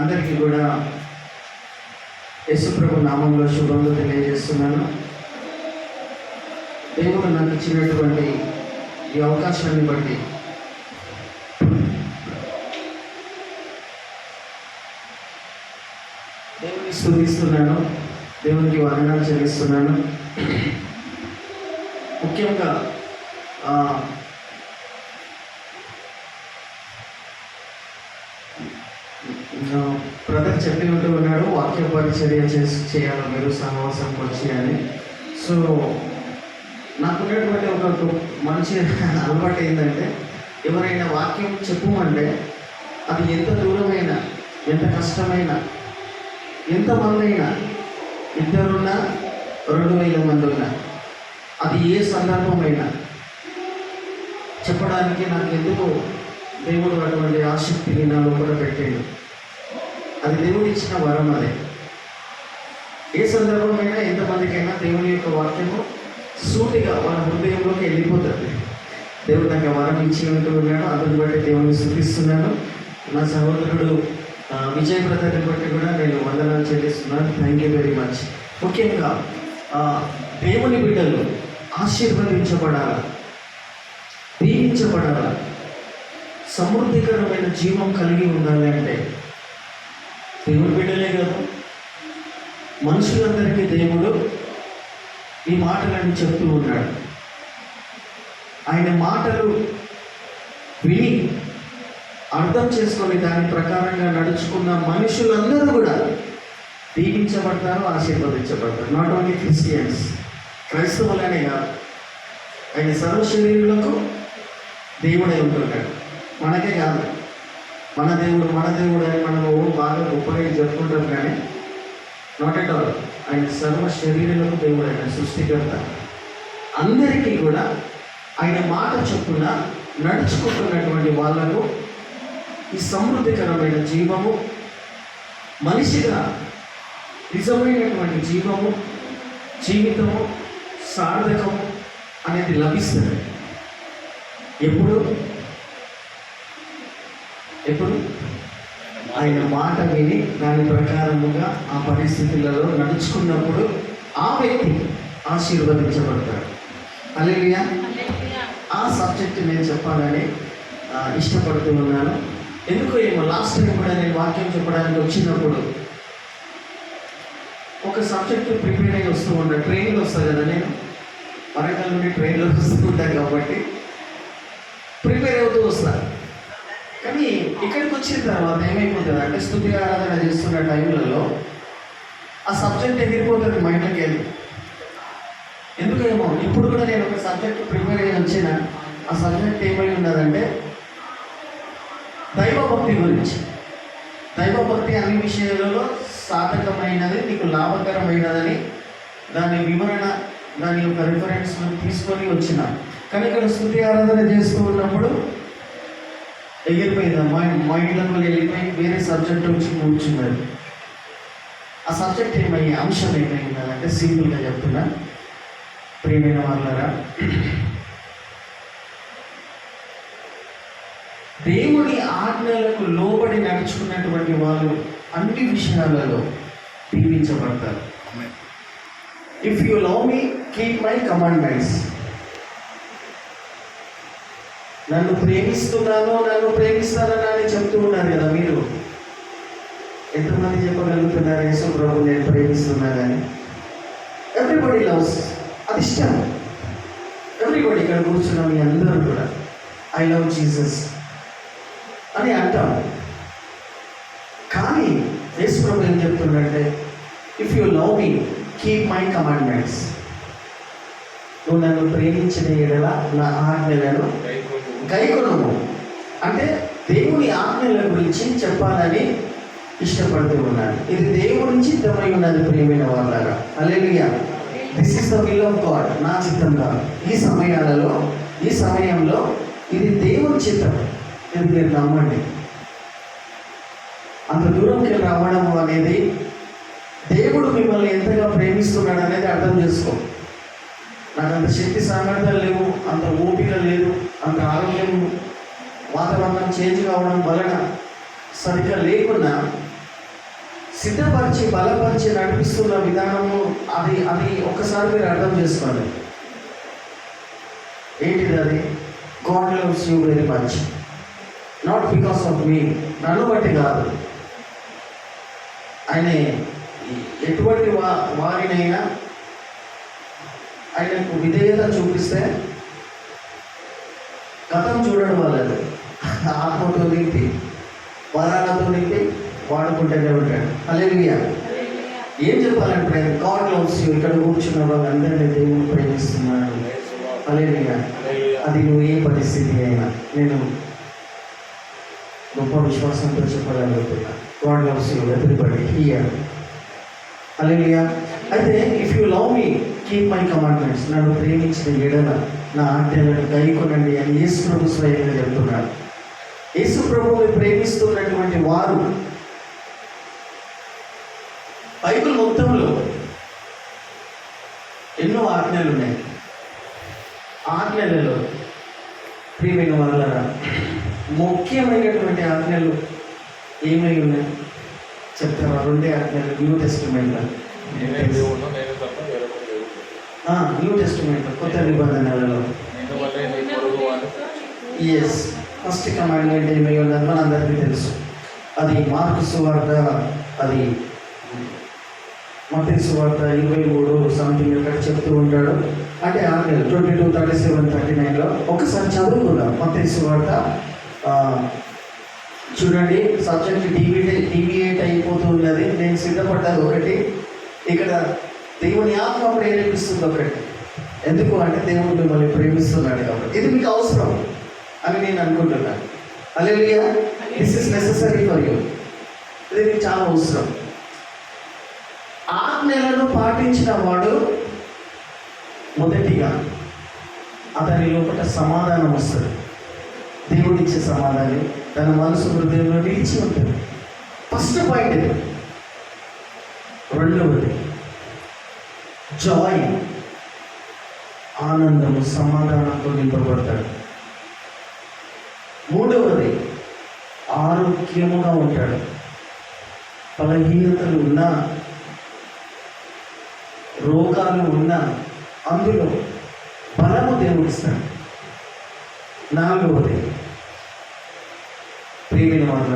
అందరికీ కూడా యేసుప్రభు నామంలో శుభములు తెలియజేస్తున్నాను. దేవుడు నాకు ఇచ్చినటువంటి ఈ అవకాశాన్ని బట్టి దేవుని స్తుతిస్తున్నాను, దేవునికి వందనాలు చెల్లిస్తున్నాను. ముఖ్యంగా బ్రదర్ చెప్పి ఉంటూ ఉన్నాడు, వాక్య పరిచర్య చేయాలి మీరు సహవాసంకి వచ్చి అని. సో నాకున్నటువంటి ఒక మంచి అలవాటు ఏంటంటే, ఎవరైనా వాక్యం చెప్పమంటే అది ఎంత దూరమైనా, ఎంత కష్టమైనా, ఎంతమంది అయినా, 2 ఉన్నా 2000 మంది ఉన్నా, అది ఏ సందర్భమైనా చెప్పడానికి నాకు ఎందుకు దేవుడు అటువంటి ఆసక్తిని నా లోపల పెట్టాడు. అది దేవుడు ఇచ్చిన వరం. అదే ఏ సందర్భమైనా, ఎంతమందికైనా దేవుని యొక్క వాక్యము సూటిగా వాళ్ళ హృదయంలోకి వెళ్ళిపోతుంది. దేవుడు నాకు వరం ఇచ్చి ఉంటూ ఉన్నాడు. అందుని బట్టి దేవుని స్తుతిస్తున్నాను. నా సహోదరుడు విజయ్ బ్రదర్ని బట్టి కూడా నేను వందనాలు చెల్లిస్తున్నాను. Thank you very much. ముఖ్యంగా దేవుని బిడ్డలు ఆశీర్వదించబడాల, దీవించబడాల, సమృద్ధికరమైన జీవం కలిగి ఉండాలి అంటే దేవుని బిడ్డలే కదా, మనుషులందరికీ దేవుడు ఈ మాటలన్నీ చెప్తూ ఉన్నాడు. ఆయన మాటలు విని అర్థం చేసుకొని దాని ప్రకారంగా నడుచుకున్న మనుషులందరూ కూడా దీవించబడతారు, ఆశీర్వదించబడతారు. నాట్ ఓన్లీ క్రిస్టియన్స్, క్రైస్తవులనే కాదు, ఆయన సర్వ శరీరులకు దేవుడై ఉంటున్నాడు. మనకే కాదు, మన దేవుడు అని మనము బాగా గొప్పగా జరుపుకుంటాం, కానీ నాట్ ఎట్ ఆల్. ఆయన సర్వ శరీరులకు దేవుడు, ఆయన సృష్టికర్త. అందరికీ కూడా ఆయన మాట చొప్పున నడుచుకుంటున్నటువంటి వాళ్లకు ఈ సమృద్ధికరమైన జీవము, మనిషిగా నిజమైనటువంటి జీవితము, సార్థకము అనేది లభిస్తుంది. ఎప్పుడు ఆయన మాట విని దాని ప్రకారముగా ఆ పరిస్థితులలో నడుచుకున్నప్పుడు ఆ వ్యక్తి ఆశీర్వదించబడతాడు. హల్లెలూయా. ఆ సబ్జెక్ట్ నేను చెప్పాలని ఇష్టపడుతూ ఉన్నాను. ఎందుకో ఏమో లాస్ట్ టైం కూడా నేను వాక్యం చెప్పడానికి వచ్చినప్పుడు ఒక సబ్జెక్ట్ ప్రిపేర్ అయ్యి వస్తూ ఉంటాను. ట్రైన్లో వస్తాను కదా, నేను వరంగల్ నుండి ట్రైన్లో వస్తూ ఉంటాను కాబట్టి ప్రిపేర్ అవుతూ వస్తాను. కానీ ఇక్కడికి వచ్చిన తర్వాత ఏమైపోతుంది అంటే, స్తుతి ఆరాధన చేస్తున్న టైంలలో ఆ సబ్జెక్ట్ ఎగిరిపోతుంది మైండ్లోకి వెళ్ళి. ఎందుకేమో ఇప్పుడు కూడా నేను ఒక సబ్జెక్ట్ ప్రిపేర్ అయ్యి వచ్చిన, ఆ సబ్జెక్ట్ ఏమై ఉన్నదంటే దైవభక్తి గురించి. దైవభక్తి అన్ని విషయాలలో సాధకమైనది, నీకు లాభకరమైనదని దాని వివరణ, దాని యొక్క రిఫరెన్స్ తీసుకొని వచ్చిన. కానీ ఇక్కడ స్తుతి ఆరాధన చేస్తూ ఉన్నప్పుడు ఎగిరిపోయింది, మైండ్లకు వెళ్ళిపోయి వేరే సబ్జెక్ట్ వచ్చి కూర్చున్నది. ఆ సబ్జెక్ట్ ఏమయ్యే అంశం ఏమైందంటే, సింపుల్గా చెప్తున్నా ప్రియమైన వాళ్ళరా, దేవుని ఆజ్ఞలకు లోబడి నడుచుకున్నటువంటి వాళ్ళు అన్ని విషయాలలో దీవించబడతారు. If you love me keep my commandments. నన్ను ప్రేమిస్తానని అని చెప్తూ ఉన్నారు కదా, మీరు ఎంతమంది చెప్పగలుగుతున్నారు యేసు ప్రభు నేను ప్రేమిస్తున్నానని? ఎవ్రీబడి లవ్స్, అది ఇష్టం. ఎవ్రీబడి ఇక్కడ కూర్చున్న మీ అందరూ కూడా ఐ లవ్ జీసస్ అని అంటాం. కానీ యేసు ప్రభు ఏం చెప్తున్నాడంటే, if you love me keep my commandments. నువ్వు నన్ను ప్రేమించిన ఎడల నా ఆజ్ఞలను గైకొనుము. అంటే దేవుని ఆజ్ఞల గురించి చెప్పాలని ఇష్టపడుతూ ఉన్నాను. ఇది దేవుని చిత్తమై ఉన్నది ప్రియమైన వాళ్ళగా. Hallelujah. This is the will of God. నా చిత్తం కాదు. ఈ సమయంలో ఇది దేవుని చిత్తం. ఇది మీరు నమ్మండి. అంత దూరంకి రావడం అనేది దేవుడు మిమ్మల్ని ఎంతగా ప్రేమిస్తున్నాడు అనేది అర్థం చేసుకో. నాకు అంత శక్తి సామర్థ్యాలు లేవు, అంత ఓపిక లేదు, అంత ఆరోగ్యం వాతావరణం చేంజ్ కావడం వలన సరిగ్గా లేకున్నా సిద్ధపరిచి బలపరిచి నడిపిస్తున్న విధానము అది అది ఒక్కసారి మీరు అర్థం చేసుకోండి. ఏంటిది అది? God loves you very much, not because of me, నన్ను బట్టి కాదు. ఆయన ఎటువంటి వారినైనా ఆయనకు విధేయత చూపిస్తే గతం చూడడం వాళ్ళది, ఆత్మతో నింపి వరాలతో నింపి వాడుకుంటూనే ఉంటాడు. హల్లెలూయా. ఏం చెప్పాలంటే గాడ్ లవ్స్ యూ, ఇక్కడ కూర్చున్న వాళ్ళందరినీ దేవుని ప్రేమిస్తున్నాడు. హల్లెలూయా. అది నువ్వు ఏ పరిస్థితి అయినా నేను గొప్ప విశ్వాసంతో చెప్పగలుగుతున్నా. God loves you everybody here. Hallelujah. అయితే if you love me keep my commandments, నన్ను ప్రేమించిన ఎడల నా ఆజ్ఞలను గైకొనండి అని యేసు ప్రభు స్వయంగా చెప్తున్నాడు. యేసు ప్రభువుని ప్రేమిస్తున్నటువంటి వారు బైబిల్ మొత్తంలో ఎన్నో ఆజ్ఞలు ఉన్నాయి. ఆజ్ఞలలో ప్రియమైన వాళ్ళ ముఖ్యమైనటువంటి ఆజ్ఞలు ఏమై ఉన్నాయి చెప్తారా? 2 ఆజ్ఞలు న్యూ టెస్టిమెంట్లో. న్యూ టెస్టిమెంట్ కొత్త నిబంధనలలో ఎస్ ఫస్ట్ కమాండ్మెంట్ ఏమై ఉన్నది మనందరికీ తెలుసు. అది మార్కు సువార్త, అది మత్తయి సువార్త 23 సంథింగ్ ఎక్కడ చెప్తూ ఉంటాడు. అంటే ఆజ్ఞలు 22, 37, 39లో ఒకసారి చదువుకుందాం. మత్తయి సువార్త చూడండి. సబ్జెక్ట్ డివియేట్ అయిపోతూ ఉన్నది. నేను సిద్ధపడ్డది ఒకటి, ఇక్కడ దేవుని ఆత్మ ప్రేరేపిస్తుంది ఒకటి. ఎందుకు అంటే దేవుడు మిమ్మల్ని ప్రేమిస్తున్నాడు కాబట్టి ఇది మీకు అవసరం అని నేను అనుకుంటున్నాను. Hallelujah. This is necessary for you. ఇది మీకు చాలా అవసరం. ఆజ్ఞలను పాటించిన వాడు మొదటిగా అతని లోపల సమాధానం వస్తుంది. దేవుడిచ్చే సమాధానం తన మనసు హృదయంలో నిలిచి ఉంటుంది. ఫస్ట్ పాయింట్ ఇది. రెండవది జాయ్, ఆనందము, సమాధానంతో నింపబడతాడు. మూడవది ఆరోగ్యముగా ఉంటాడు. బలహీనతలు ఉన్నా, రోగాలు ఉన్నా అందులో బలము దేవుడిస్తాడు. నాలుగవది ప్రియమైన వాళ్ళ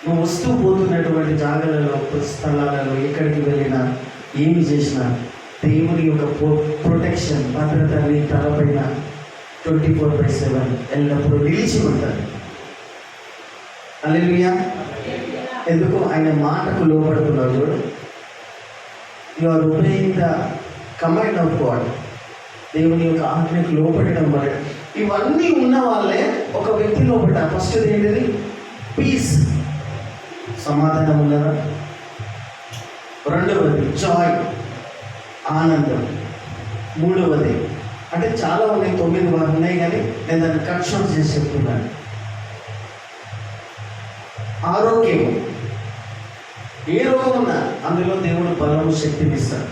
నువ్వు వస్తూ పోతున్నటువంటి జాగాలలో, స్థలాలలో ఎక్కడికి వెళ్ళినా ఏమి చేసినా దేవుని యొక్క ప్రొటెక్షన్, భద్రత నీ తలపైన 24/7 ఎల్లప్పుడూ నిలిచి ఉంటాడు. హల్లెలూయా. ఎందుకు? ఆయన మాటకు లోపడుతున్నావు చూడు. You are obeying the command of God. దేవుని యొక్క ఆజ్ఞకు లోపడడం వల్ల ఇవన్నీ ఉన్న వాళ్ళే ఒక వ్యక్తి లోపల ఫస్ట్ ఏంటిది? పీస్, సమాధానం ఉన్నదా. రెండవది జాయ్, ఆనందం. మూడవది అంటే చాలా ఉన్నాయి, 9 ఉన్నాయి కానీ నేను దాన్ని కట్ షార్ట్ చేసి చెప్తున్నాను. ఆరోగ్యము, ఏ రోగం ఉన్నా అందులో దేవుడు బలము, శక్తిని ఇస్తాడు.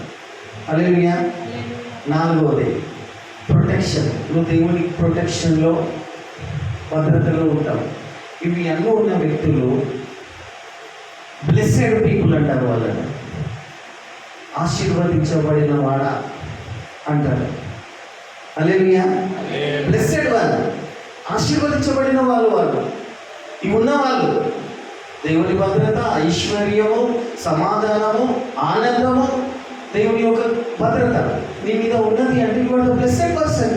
హల్లెలూయా. నాలుగవది ప్రొటెక్షన్, నువ్వు దేవుని ప్రొటెక్షన్లో, భద్రతలో ఉంటావు. ఇవి అన్నీ ఉన్న వ్యక్తులు బ్లెస్సెడ్ పీపుల్ అంటారు. వాళ్ళని ఆశీర్వదించబడిన వాడా అంటారు. హల్లెలూయా. బ్లెస్సెడ్ వాళ్ళు, ఆశీర్వదించబడిన వాళ్ళు. ఇవి ఉన్నవాళ్ళు దేవుని భద్రత, ఐశ్వర్యము, సమాధానము, ఆనందము, దేవుని యొక్క భద్రత నీ మీద ఉన్నది అంటే you are the blessed person.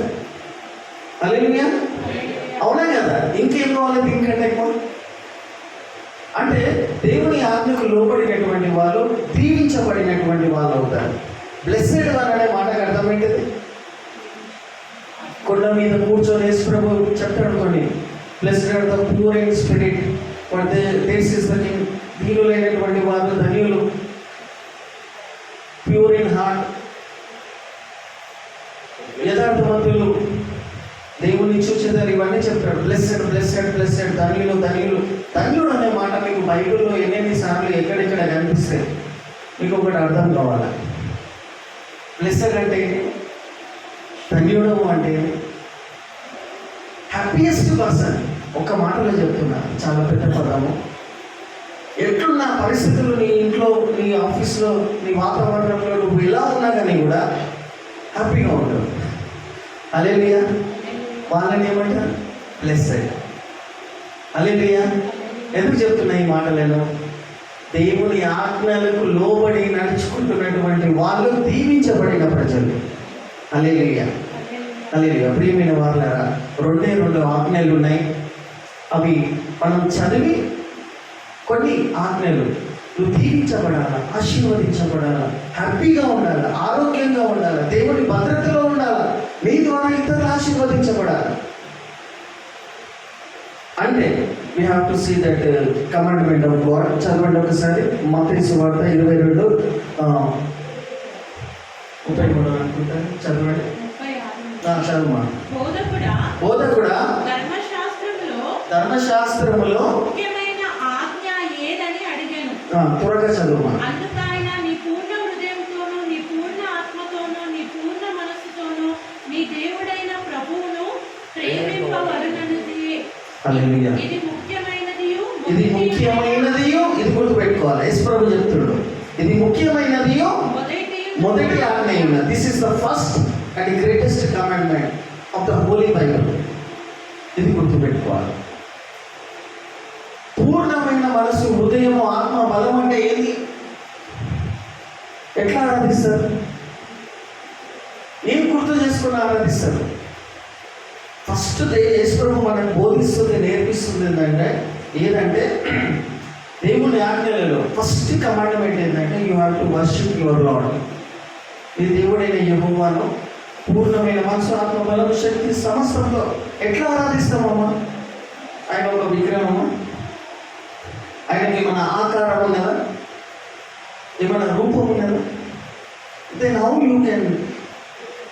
Hallelujah. అవునా కదా? ఇంకేం కావాలి దీనికంటే ఎక్కువ? అంటే దేవుని ఆజ్ఞకు లోబడినటువంటి వాళ్ళు దీవించబడినటువంటి వాళ్ళు అవుతారు. బ్లెస్సెడ్ వన్ అనే మాటకు అర్థం ఏంటిది? కొండ మీద కూర్చొని యేసు ప్రభు చెప్తాడు కొన్ని, blessed are the pure in spirit for theirs is the king. దీనులైనటువంటి వారు ధన్యులు, ప్యూర్ ఇన్ హార్ట్, యథార్థవంతులు, దేవుని చూచేదారు. ఇవన్నీ చెప్తాడు. బ్లెస్సెడ్ బ్లెస్సెడ్ బ్లెస్సెడ్, ధన్యులు ధన్యులు. ధన్యుడు అనే మాట మీకు బైబిల్లో ఎన్నెన్ని సార్లు ఎక్కడెక్కడ కనిపిస్తే మీకు ఒకటి అర్థం కావాలి. బ్లెస్సెడ్ అంటే ధన్యుడు అంటే హ్యాపీయెస్ట్ పర్సన్. ఒక మాటలో చెప్తున్నా, చాలా పెద్ద పదము. ఎట్లున్న పరిస్థితులు, నీ ఇంట్లో, నీ ఆఫీస్లో, నీ వాతావరణంలో నువ్వు ఎలా ఉన్నా కానీ కూడా హ్యాపీగా ఉంటావు. హల్లెలూయా. వాళ్ళని ఏమంటారు? బ్లెస్సెడ్. హల్లెలూయా. ఎందుకు చెప్తున్నా ఈ మాటలను? దేవుని ఆజ్ఞలకు లోబడి నడుచుకుంటున్నటువంటి వాళ్ళు దీవించబడిన ప్రజలు. హల్లెలూయా. హల్లెలూయా. ప్రియమైన వాళ్ళారా, రెండు ఆజ్ఞలు ఉన్నాయి. అవి మనం చదివి, కొన్ని ఆజ్ఞలు నువ్వు దీవించబడాలా, ఆశీర్వదించబడాలా, హ్యాపీగా ఉండాలా, ఆరోగ్యంగా ఉండాలా, దేవుని భద్రతలో ఉండాలా, నీ ద్వారా ఇతరులు ఆశీర్వదించబడాలి అంటే we have to see that commandment of God. చదవండి ఒకసారి మత్తయి సువార్త 22:33 అనుకుంటాను. చదవండి. చదువుమా. బోధకుడా ధర్మశాస్త్రములో ముఖ్యమైన ఆజ్ఞ ఏదని అడిగాను. త్వరగా చదువుమా. అందుకైనా నీ పూర్ణ హృదయంతోనూ, నీ పూర్ణ ఆత్మతోనూ, నీ పూర్ణ మనస్సుతోనూ నీ దేవుడైన ప్రభువును ప్రేమింపవలెనన్నది. హల్లెలూయా. ఇది ముఖ్యమైనదియు, ఇది గుర్తుపెట్టుకోవాలి. యేసు ప్రభు చెప్తున్నాడు, ఇది ముఖ్యమైనదియు మొదటి ఆజ్ఞ. This is the first and greatest commandment of the Holi Bible. ఇది గుర్తుపెట్టుకోవాలి. పూర్ణమైన మనసు, హృదయము, ఆత్మ, బలం అంటే ఏంది? ఎట్లా ఆరాధిస్తారు? ఏం గుర్తు చేసుకుని ఆరాధిస్తారు? ఫస్ట్ యేసు ప్రభు మనకు బోధిస్తుంది, నేర్పిస్తుంది ఏదంటే దేవుని ఆజ్ఞలలో ఫస్ట్ కమాండ్మెంట్ ఏంటంటే you have to worship your lord. ఈ దేవుడైన యెహోవాను పూర్ణమైన మనసు, ఆత్మ, బలం, శక్తి సమస్తంతో. ఎట్లా ఆరాధిస్తామమ్మా? ఆయన ఒక విగ్రహమా? ఆయనకి ఏమైనా ఆకారం ఉన్నదా? ఏమైనా రూపం ఉన్నదా? దెన్ హౌ యూ కెన్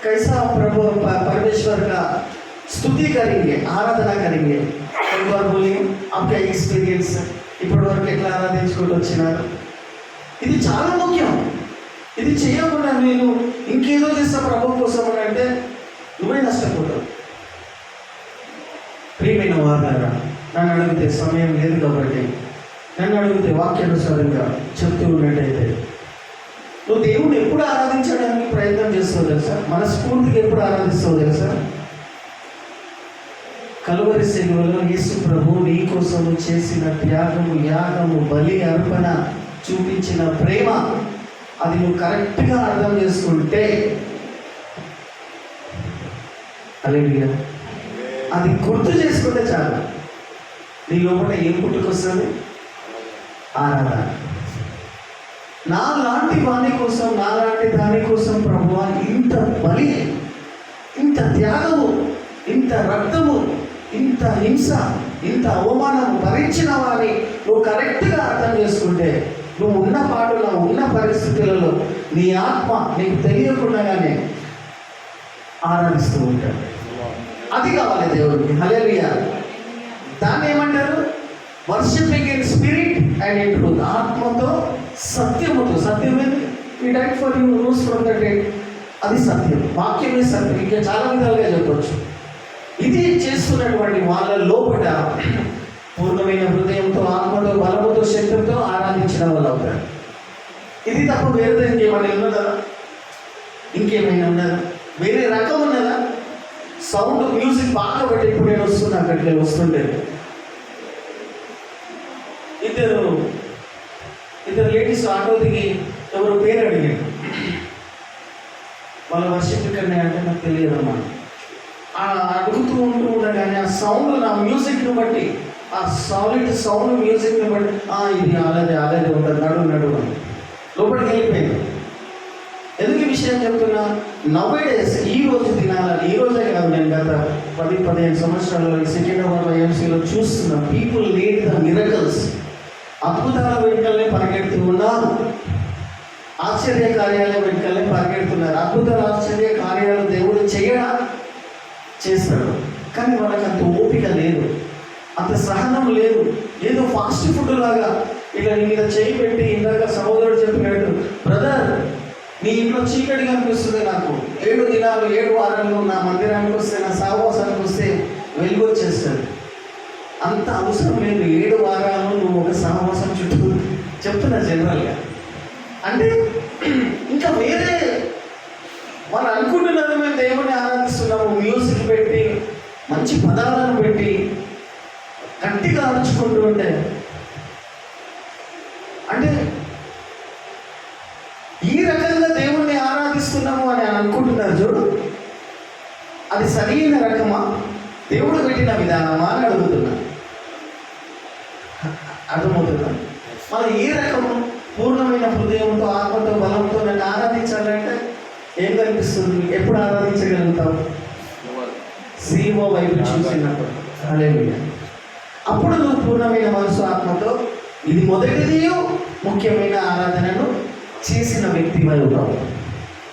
कैसा प्रभु परमेश्वर का स्तुति करेंगे, आराधना करेंगे? एक बार बोलिए आपका एक्सपीरियंस ఇప్పటి వరకు ఎట్లా ఆరాధించుకుంటూ వచ్చినారు? ఇది చాలా ముఖ్యం. ఇది చేయకుండా నేను ఇంకేదో చేస్తా ప్రభు కోసం అని అంటే నువ్వే నష్టపోతావు. ప్రియమైన వారులారా, నన్ను అడిగితే సమయం లేదు కాబట్టి నన్ను అడిగితే వాక్యానుసారంగా చెప్తూ ఉన్నట్టయితే నువ్వు దేవుడిని ఎప్పుడు ఆరాధించడానికి ప్రయత్నం చేస్తావు తెలుసా? మనస్ఫూర్తిగా ఎప్పుడు ఆరాధిస్తావు తెలుసా? కలువరి శిలువలో యేసు ప్రభు నీ కోసము చేసిన త్యాగము, యాగము, బలి అర్పణ, చూపించిన ప్రేమ, అది నువ్వు కరెక్ట్గా అర్థం చేసుకుంటే, హల్లెలూయా, అది గుర్తు చేసుకుంటే చాలు. నీ లోపల ఏం పుట్టుకొస్తుంది? ఆరాధన. నా లాంటి వాణి కోసం, నా లాంటి దాని కోసం ప్రభువా ఇంత బలి, ఇంత త్యాగము, ఇంత రక్తము, ఇంత హింస, ఇంత అవమానము భరించిన వారిని నువ్వు కరెక్ట్గా అర్థం చేసుకుంటే, నువ్వు ఉన్న పాటులో, ఉన్న పరిస్థితులలో నీ ఆత్మ నీకు తెలియకుండానే ఆరాధిస్తూ ఉంటాడు. అది కావాలి దేవుడికి. హల్లెలూయా. దాన్ని ఏమంటారు? Worshipping in spirit and in truth. ఆత్మతో, సత్యముతో. సత్యమేది? We died for you, rose from the dead. అది సత్యం. వాక్యమే సత్యం. ఇంకా చాలా విధాలుగా చెప్పవచ్చు. ఇది చేస్తున్నటువంటి వాళ్ళ లోపల పూర్ణమైన హృదయంతో, ఆత్మతో, బలముతో, శక్తితో ఆరాధించిన వాళ్ళు అవుతారు. ఇది తప్ప వేరేది ఇంకేమైనా ఉన్నదా? ఇంకేమైనా ఉన్నదా? వేరే రకం ఉన్నదా? సౌండ్, మ్యూజిక్ బాగా పెట్టి ఇప్పుడు నేను వస్తున్నా, అక్కడికి వస్తుంటే ఇద్దరు లేడీస్ ఆటో దిగి ఎవరు పేరు అడిగారు. వాళ్ళ వర్షిప్ కన్నా అంటే నాకు తెలియదమ్మా. అడుగుతూ ఉండగానే ఆ సౌండ్, నా మ్యూజిక్ని బట్టి, ఆ సాలిడ్ సౌండ్ మ్యూజిక్ని బట్టి ఇది అలాగే ఉంటుంది, నడు అని లోపలికి వెళ్ళిపోయింది. ఎందుకు ఈ విషయం చెప్తున్నా? నౌడేస్ ఈ రోజు దినాలని, ఈ రోజే కాదు, నేను గత 10-15 సంవత్సరాలలో సెకండ్ అవర్ ఐఎంసీలో చూస్తున్న పీపుల్ నీడ్ ద మిరకల్స్. అద్భుతాల వెనుకలనే పరిగెడుతూ ఉన్నారు. ఆశ్చర్య కార్యాలయం వెనుకలనే పరిగెడుతున్నారు. అద్భుతాలు, ఆశ్చర్య కార్యాలు దేవుడు చేయడా? చేస్తాడు. కానీ వాళ్ళకి అంత ఓపిక లేదు, అంత సహనం లేదు. ఏదో ఫాస్ట్ ఫుడ్ లాగా ఇలా నీ మీద చేయి పెట్టి, ఇందాక సహోదరుడు చెప్పినట్టు, బ్రదర్ నీ ఇంట్లో చీకటి కనిపిస్తుంది, నాకు 7 దినాలు 7 వారాలు నా మందిరానికి వస్తే, నా సహవాసానికి వస్తే వెలుగు వచ్చేస్తుంది. అంత అవసరం లేదు. 7 వారాలు నువ్వు ఒక సహవాసం చుట్టూ చెప్తున్నా జనరల్గా. అంటే ఇంకా వేరే వాళ్ళు అనుకుంటున్నారు మేము దేవుణ్ణి ఆరాధిస్తున్నాము, మ్యూజిక్ పెట్టి మంచి పదాలను పెట్టి గట్టిగా అరుచుకుంటూ ఉంటే, అంటే ఈ రకంగా దేవుణ్ణి ఆరాధిస్తున్నాము అని అనుకుంటున్నారు చూడు, అది సరైన రకమా, దేవుడు పెట్టిన విధానమా అని అడుగుతున్నా. అర్థమవుతుందా? మనం ఏ రకము పూర్ణమైన హృదయంతో, ఆత్మతో, బలంతో నన్ను ఆరాధించాలంటే ఏం కనిపిస్తుంది? ఎప్పుడు ఆరాధించగలుగుతావు? సీమో వైపు చూసినప్పుడు. హల్లెలూయా. అప్పుడు నువ్వు పూర్ణమైన మనసు, ఆత్మతో ఇది మొదటిది ముఖ్యమైన ఆరాధనను చేసిన వ్యక్తి అవుతావు.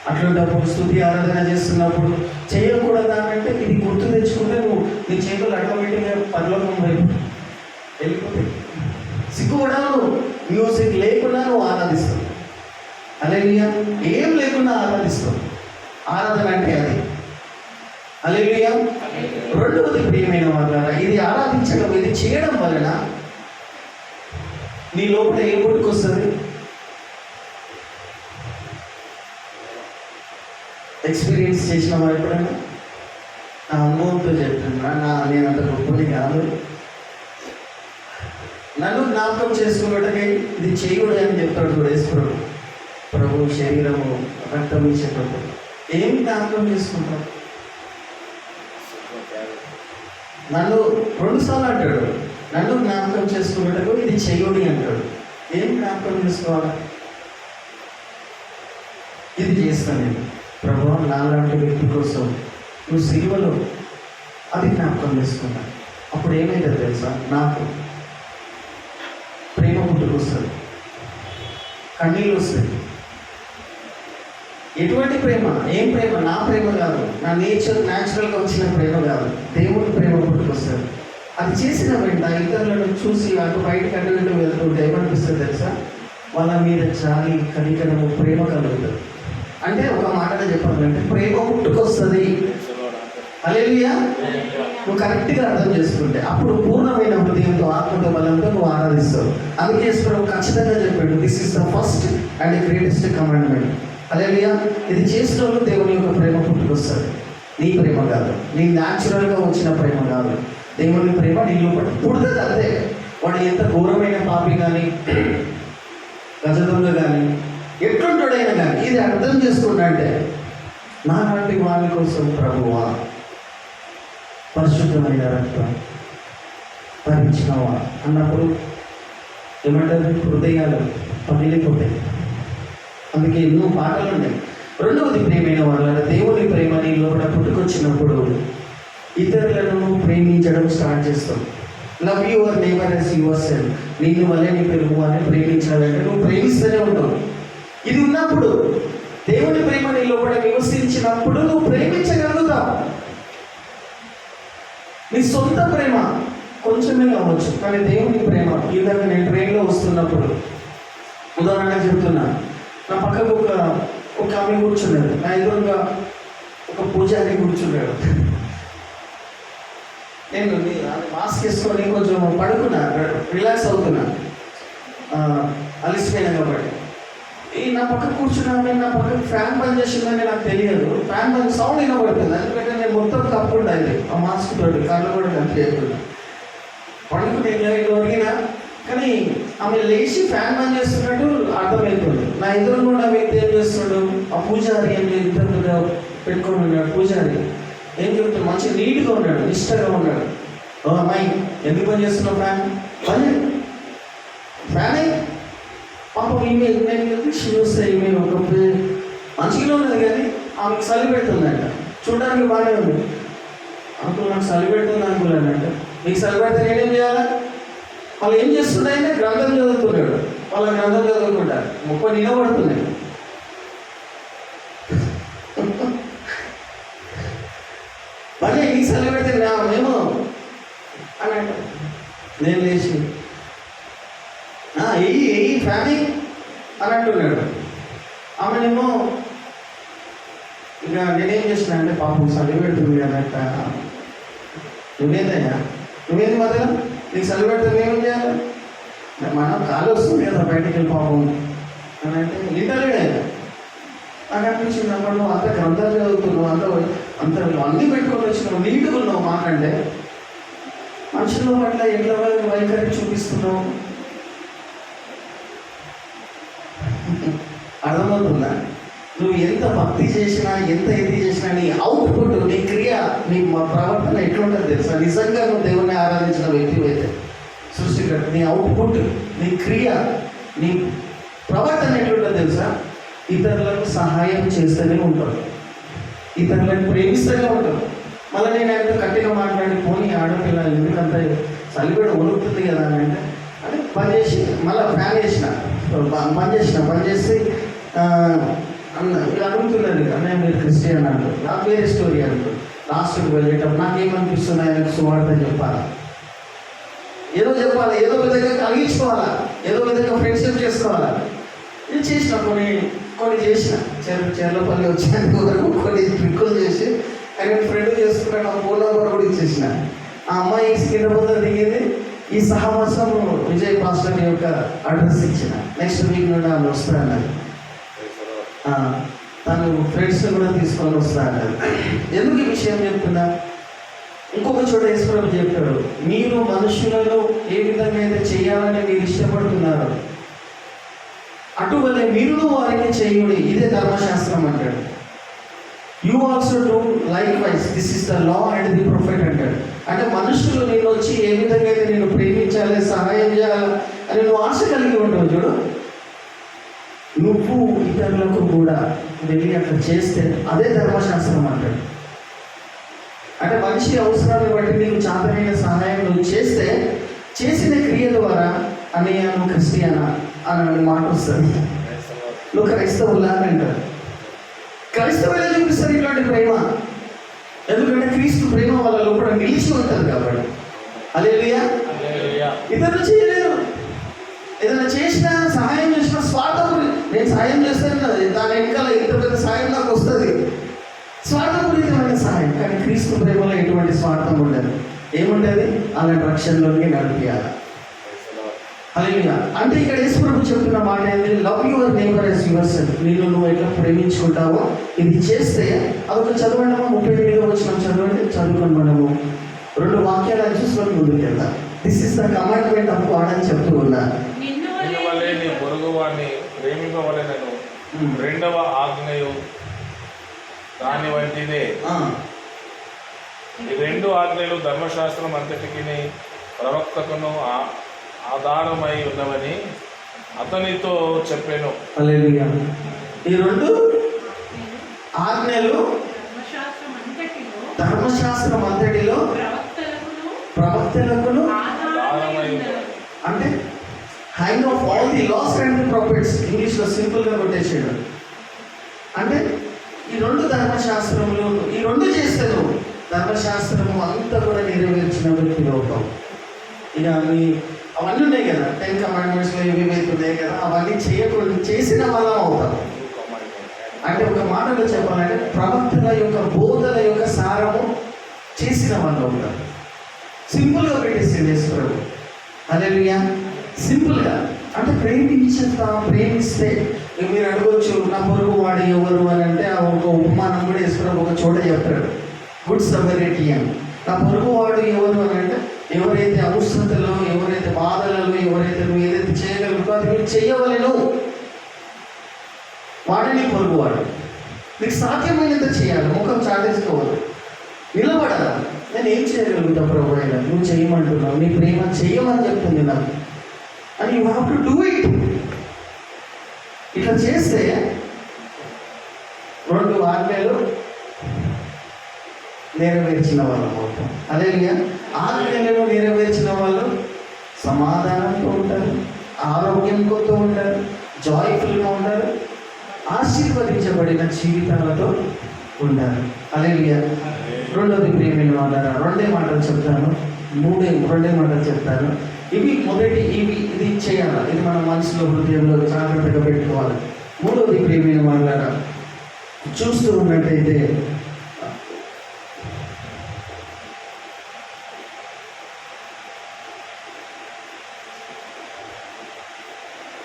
అట్లాంటప్పుడు స్తుతి ఆరాధన చేస్తున్నప్పుడు చేయకూడదా అంటే ఇది గుర్తు తెచ్చుకుంటే నువ్వు నీ చేతులు ఆటోమేటిక్గా పరలోకం వైపు వెళ్ళిపోతాయి. సిగ్గుపడాను, మ్యూజిక్ లేకుండా నువ్వు ఆరాధిస్తావు. హల్లెలూయా. ఏం లేకుండా ఆరాధిస్తావు. ఆరాధన అంటే అది. హల్లెలూయా. రెండవది ప్రియమైన వాళ్ళారా, ఇది ఆరాధించడం, ఇది చేయడం వలన నీ లోపల ఏం పుట్టుకొస్తుంది? ఎక్స్పీరియన్స్ చేసిన వారు ఎప్పుడైనా? నా అనుభవంతో చెప్తున్నా, నేను అంత గొప్పది కాదు. నన్ను జ్ఞాపకం చేసుకున్నట్టుగా ఇది చేయకూడదు అని చెప్తాడు కూడా యేసుప్రభు. ప్రభు శరీరము రక్తం ఇచ్చేటప్పుడు ఏం జ్ఞాపకం చేసుకుంటాం? నన్ను 2 సార్లు అంటాడు, నన్ను జ్ఞాపకం చేసుకున్నట్టుగా ఇది చెయ్యుడి అంటాడు. ఏం జ్ఞాపకం చేసుకోవాలి? ఇది చేస్తాను నేను ప్రభు, నాలాంటి వ్యక్తి కోసం నువ్వు సిలువలో అది జ్ఞాపకం చేసుకున్నా. అప్పుడు ఏమైందో తెలుసా? నాకు ప్రేమ పుట్టుకొస్తుంది, కన్నీళ్ళు వస్తాయి. ఎటువంటి ప్రేమ? ఏం ప్రేమ? నా ప్రేమ కాదు, నా న్యాచురల్గా వచ్చిన ప్రేమ కాదు, దేవుడి ప్రేమ పుట్టుకొస్తుంది. అది చేసిన వెంట ఇతరులను చూసి అటు బయటకు అటు ఇటు వెళ్తుంటే ఏమనిపిస్తుంది తెలుసా? వాళ్ళ మీద జాలి, కనికరము, ప్రేమ కలుగుతుంది. అంటే ఒక మాటగా చెప్పాలంటే ప్రేమ పుట్టుకొస్తుంది. హల్లెలూయా. నువ్వు కరెక్ట్గా అర్థం చేసుకుంటే అప్పుడు పూర్ణమైన హృదయంతో, ఆత్మతో, బలంతో నువ్వు ఆరాధిస్తావు. అందుకే యేసుప్రభు ఖచ్చితంగా చెప్పాడు, this is the first and greatest commandment. Hallelujah. ఇది చేసిన వాళ్ళు దేవుని యొక్క ప్రేమ పుట్టుకొస్తుంది. నీ ప్రేమ కాదు, నీ న్యాచురల్గా వచ్చిన ప్రేమ కాదు, దేవుని ప్రేమ నీలో పుడుతుంది. అంతే. వాడు ఎంత ఘోరమైన పాపి కానీ, గజదొంగ కానీ, ఎట్లుంటాడైనా కానీ ఇది అర్థం చేసుకున్నట్టే, నాలాంటి వాళ్ళ కోసం ప్రభువా పరిశుద్ధమైన రక్తం భరించినవా అన్నప్పుడు ఏమంటారు? హృదయాలు పగిలిపోతాయి. అందుకే ఎన్నో పాటలు ఉన్నాయి. రెండవది ప్రియమైన వాళ్ళ, దేవుని ప్రేమ నీ లోపల పుట్టుకొచ్చినప్పుడు ఇతరులను ప్రేమించడం స్టార్ట్ చేస్తాం. Love your neighbour as your self. నిన్ను వలె నీ పొరుగు వారిని ప్రేమించాలంటే నువ్వు ప్రేమిస్తూనే ఉంటావు. ఇది ఉన్నప్పుడు, దేవుని ప్రేమ నీ లోపల నివసించినప్పుడు నువ్వు ప్రేమించగలుగుతావు. నీ సొంత ప్రేమ కొంచెమే కావచ్చు, కానీ దేవుని ప్రేమ. ఇందాక నేను ట్రైన్లో వస్తున్నప్పుడు ఉదాహరణగా చెప్తున్నా, నా పక్కకు ఒక ఆమె కూర్చున్నాడు, నా ఎదురుగా ఒక పూజారి కూర్చున్నాడు. నేను మాస్క్ వేసుకొని కొంచెం పడుకున్నా, రిలాక్స్ అవుతున్నా, అలిసిపోయినా కాబట్టి. నా పక్కన కూర్చున్నాను, నా పక్కన ఫ్యాన్ బంద్ చేసిందని నాకు తెలియదు. ఫ్యాన్ బంద్ సౌండ్ వినబడుతుంది, ఎందుకంటే నేను మొత్తం తప్పుండా ఇది ఆ మాస్క్ తోటి కళ్ళు కూడా కనిపించకుండా పడుకుని ఒరిగినా. కానీ ఆమె లేచి ఫ్యాన్ బంద్ చేస్తున్నట్టు అర్థమవుతుంది. నా ఎదురు కూడా వ్యక్తి ఏం చేస్తున్నాడు? ఆ పూజారి ఏం ఇద్దరుగా పెట్టుకొని ఉన్నాడు. పూజారి ఏం చెప్తున్నాడు? మంచి నీట్గా ఉన్నాడు, నిష్టగా ఉన్నాడు. ఓ అమ్మాయి, ఎందుకు పని చేస్తున్నావు? ఫ్యాన్ ఫ్యాన్ పాపం ఈమె చూస్తే ఈమె ఒక మంచిగా ఉన్నది, కానీ ఆమెకు చలి పెడుతుందంట. చూడడానికి బాగానే ఉంది. అంకుల్ నాకు చలి పెడుతుంది అంకుల్ అన్నట్టు. మీకు చలి పెడితే నేనేం చేయాలా? వాళ్ళు ఏం చేస్తున్నాయంటే గ్రంథం చదువుతున్నాడు. వాళ్ళ గ్రంథం చదువుకుంటారు, 30 నిలబడుతున్నాయి. మళ్ళీ నీకు చలి పెడితే మేము అని అంట. నేను లేచి ఎయ్యి ఫ్యాని అని అంటున్నాడు. ఆమెనేమో ఇక నేనేం చేసిన అంటే, పాపం చలి పెడుతుంది కదంట. నువ్వేందయ్యా, నువ్వేంది మధ్యలో నీకు చలి పెడితే మేమేం చేయాలి? మనం కాలు వస్తుంది కదా బయటికి వెళ్ళి పాపం అని అంటే లిటరలీ నాకు అనిపించింది అప్పుడు నువ్వు అంత గ్రంథాలు చదువుతున్నావు, అంత అన్నీ పెట్టుకొని వచ్చినావు, నీట్గా ఉన్నావు మాకంటే మనుషుల పట్ల ఎట్లా వైఖరి చూపిస్తున్నావు. అర్థమవుతుందా? నువ్వు ఎంత భక్తి చేసినా, ఎంత ఇది చేసినా, నీ అవుట్పుట్, నీ క్రియ, నీ ప్రవర్తన ఎట్లుంటుంది తెలుసా? నిజంగా నువ్వు దేవుణ్ణి ఆరాధించిన వ్యక్తి అయితే సృష్టికర్త, నీ అవుట్పుట్, నీ క్రియ, నీ ప్రవర్తన ఎట్లుంటుంది తెలుసా? ఇతరులకు సహాయం చేస్తూనే ఉంటాడు, ఇతరులను ప్రేమిస్తూనే ఉంటాడు. మళ్ళీ నేను ఆయనతో గట్టిగా మాట్లాడి పోనీ ఆడపిల్ల ఎందుకంత చలిపేడ వణుకుతుంది కదా అని అంటే అని పని చేసి మళ్ళీ ఫ్యాన్ వేసిన పని చేసి అన్న ఇలా అడుగుతున్నది అన్నయ్య మీరు క్రిస్టియన్ అంటారు, నాకు వేరే స్టోరీ అంటారు. లాస్ట్కి వెళ్ళేటప్పుడు నాకేమనిపిస్తుంది, ఆయనకు సువార్త చెప్పాలా, ఏదో చెప్పాలా, ఏదో విధంగా కలిగించుకోవాలా, ఏదో విధంగా ఫ్రెండ్షిప్ చేసుకోవాలా. ఇది చేసిన కొన్ని చేసిన చెర్లపల్లి వచ్చేందుకు వరకు కొన్ని ట్రిక్కులు చేసి ఆయన ఫ్రెండ్ చేసుకున్నాడు. ఆ ఫోన్ నెంబర్ కూడా ఇచ్చేసిన. ఆ అమ్మాయి కింద పోతే దిగింది. ఈ సహవాసం విజయ్ పాస్టర్ యొక్క అడ్రస్ ఇచ్చిన. నెక్స్ట్ వీక్ నుండి ఆమె వస్తా అన్నది. తను ఫ్రెండ్స్ని కూడా తీసుకొని వస్తా అన్నది. ఎందుకు ఈ విషయం చెప్తున్నా? ఇంకొక చోట యేసుప్రభు చెప్పాడు, మీరు మనుషులను ఏ విధంగా అయితే చేయాలని మీరు ఇష్టపడుతున్నారు అటువలే మీరు వారికి చేయుడి, ఇదే ధర్మశాస్త్రం అంటాడు. You also do like wise, this is the law and the prophet అంటాడు. అంటే మనుషులు నేను వచ్చి ఏ విధంగా అయితే నేను ప్రేమించాలి, సహాయం చేయాలి అని నువ్వు ఆశ కలిగి ఉంటావు చూడు, నువ్వు ఇతరులకు కూడా వెళ్ళి అట్లా చేస్తే అదే ధర్మశాస్త్రం అంటాడు. అంటే మనిషి అవసరాన్ని బట్టి నీకు చాతనైన సహాయం నువ్వు చేస్తే చేసిన క్రియ ద్వారా అన్నయ్య నువ్వు క్రిస్టియనా అని మాట వస్తుంది. నువ్వు క్రైస్తవులా అని అంటారు. క్రైస్తవులే చూపిస్తారు ఇట్లాంటి ప్రేమ. ఎందుకంటే క్రీస్తు ప్రేమ వాళ్ళ లోపల నిలిచి ఉంటుంది కాబట్టి. హల్లెలూయా. ఇతరులు చేయలేరు. ఏదైనా చేసినా సహాయం చేసినా స్వార్థపూరి, నేను సహాయం చేస్తాను కదా దాని వెనకాల ఇంత పెద్ద సహాయం నాకు వస్తుంది, స్వార్థపూరితమైన సహాయం. కానీ క్రీస్తు ప్రేమలో ఎటువంటి స్వార్థం ఉండదు. ఏముండదు? అలాంటి రక్షణలోకి నడిపియాలి. హల్లెలూయా. అంటే ఇక్కడ యేసుప్రభు చెప్తున్న మాట ఏంటి? Love your neighbour as your self. నువ్వు ఎట్లా ప్రేమించుకుంటావో ఇది చేస్తే అదొక చదవండి. 38వ వచనం చదువుకొని మనము 2 వాక్యాలను చూసుకొని ముందుకు వెళ్దాం. This is the commandment of God అని చెప్తూ ఉన్నారు. నిన్ను వలె నీ పొరుగువాడిని ప్రేమింపవలెనను రెండవ ఆజ్ఞయు దాని వంటిదే. ఈ 2 ఆజ్ఞలు ధర్మశాస్త్రం అంతటికి ప్రవక్తకును ఆధారమై ఉన్నవని అతనితో చెప్పాను. హల్లెలూయా. ఈ 2 ఆజ్ఞలు ధర్మశాస్త్రం అంతటిలో ప్రవక్తలకును అంటే hind of all the laws and the prophets. ఇంగ్లీష్లో సింపుల్గా కొట్టేసాడు. అంటే ఈ 2 ధర్మశాస్త్రములు, ఈ 2 చేస్తే నువ్వు ధర్మశాస్త్రము అంతా కూడా నెరవేర్చిన వ్యక్తి అవుతావు. ఇక అవన్నీ ఉన్నాయి కదా, 10 కమాండ్మెంట్స్లో ఇవి ఉన్నాయి కదా, అవన్నీ చేయకుండా చేసిన వాళ్ళం అవుతాం. అంటే ఒక మాటలో చెప్పాలంటే ప్రవక్తల యొక్క బోధల యొక్క సారము చేసిన వాళ్ళు అవుతారు. సింపుల్గా పెట్టేసింది యేసుప్రభు. హల్లెలూయా. సింపుల్గా అంటే ప్రేమిస్తే మీరు అడగవచ్చు నా పొరుగు వాడు ఎవరు అని అంటే ఒక ఉపమానం కూడా యేసుప్రభు ఒక చోట చెప్తాడు. గుడ్ సమరీటియన్. నా పొరుగు వాడు ఎవరు అని అంటే ఎవరైతే అవసరతలో, ఎవరైతే బాధలలో, ఎవరైతే నువ్వు ఏదైతే చేయగలుగుతావు అది మీరు చేయవలెను, వాడిని పొరుగువాడు. నీకు సాధ్యమైనంత చేయాలి, ముఖం చాటేసుకోవాలి, నిలబడాలి. నేను ఏం చేయగలుగుతా ప్రభు అయినా నువ్వు చేయమంటున్నావు, నీ ప్రేమ చెయ్యమని చెప్తుంది నాకు అని you have to do it. ఇట్లా చేస్తే 2 ఆజ్ఞలు నెరవేర్చిన వాళ్ళు అవుతాం. హల్లెలూయా. ఆజ్ఞలను నెరవేర్చిన వాళ్ళు సమాధానంతో ఉంటారు, ఆరోగ్యంతో ఉంటారు, జాయ్ఫుల్గా ఉంటారు, ఆశీర్వదించబడిన జీవితాలతో ఉంటారు. హల్లెలూయా. 2వది ప్రియమైన వాళ్ళారా, 2 మాటలు చెప్తాను, 2 మాటలు చెప్తాను. ఇది చేయాలి, ఇది మన మనసులో హృదయంలో జాగ్రత్తగా పెట్టుకోవాలి. 3వది ప్రియమైన వాళ్ళారా, చూస్తూ ఉన్నట్టయితే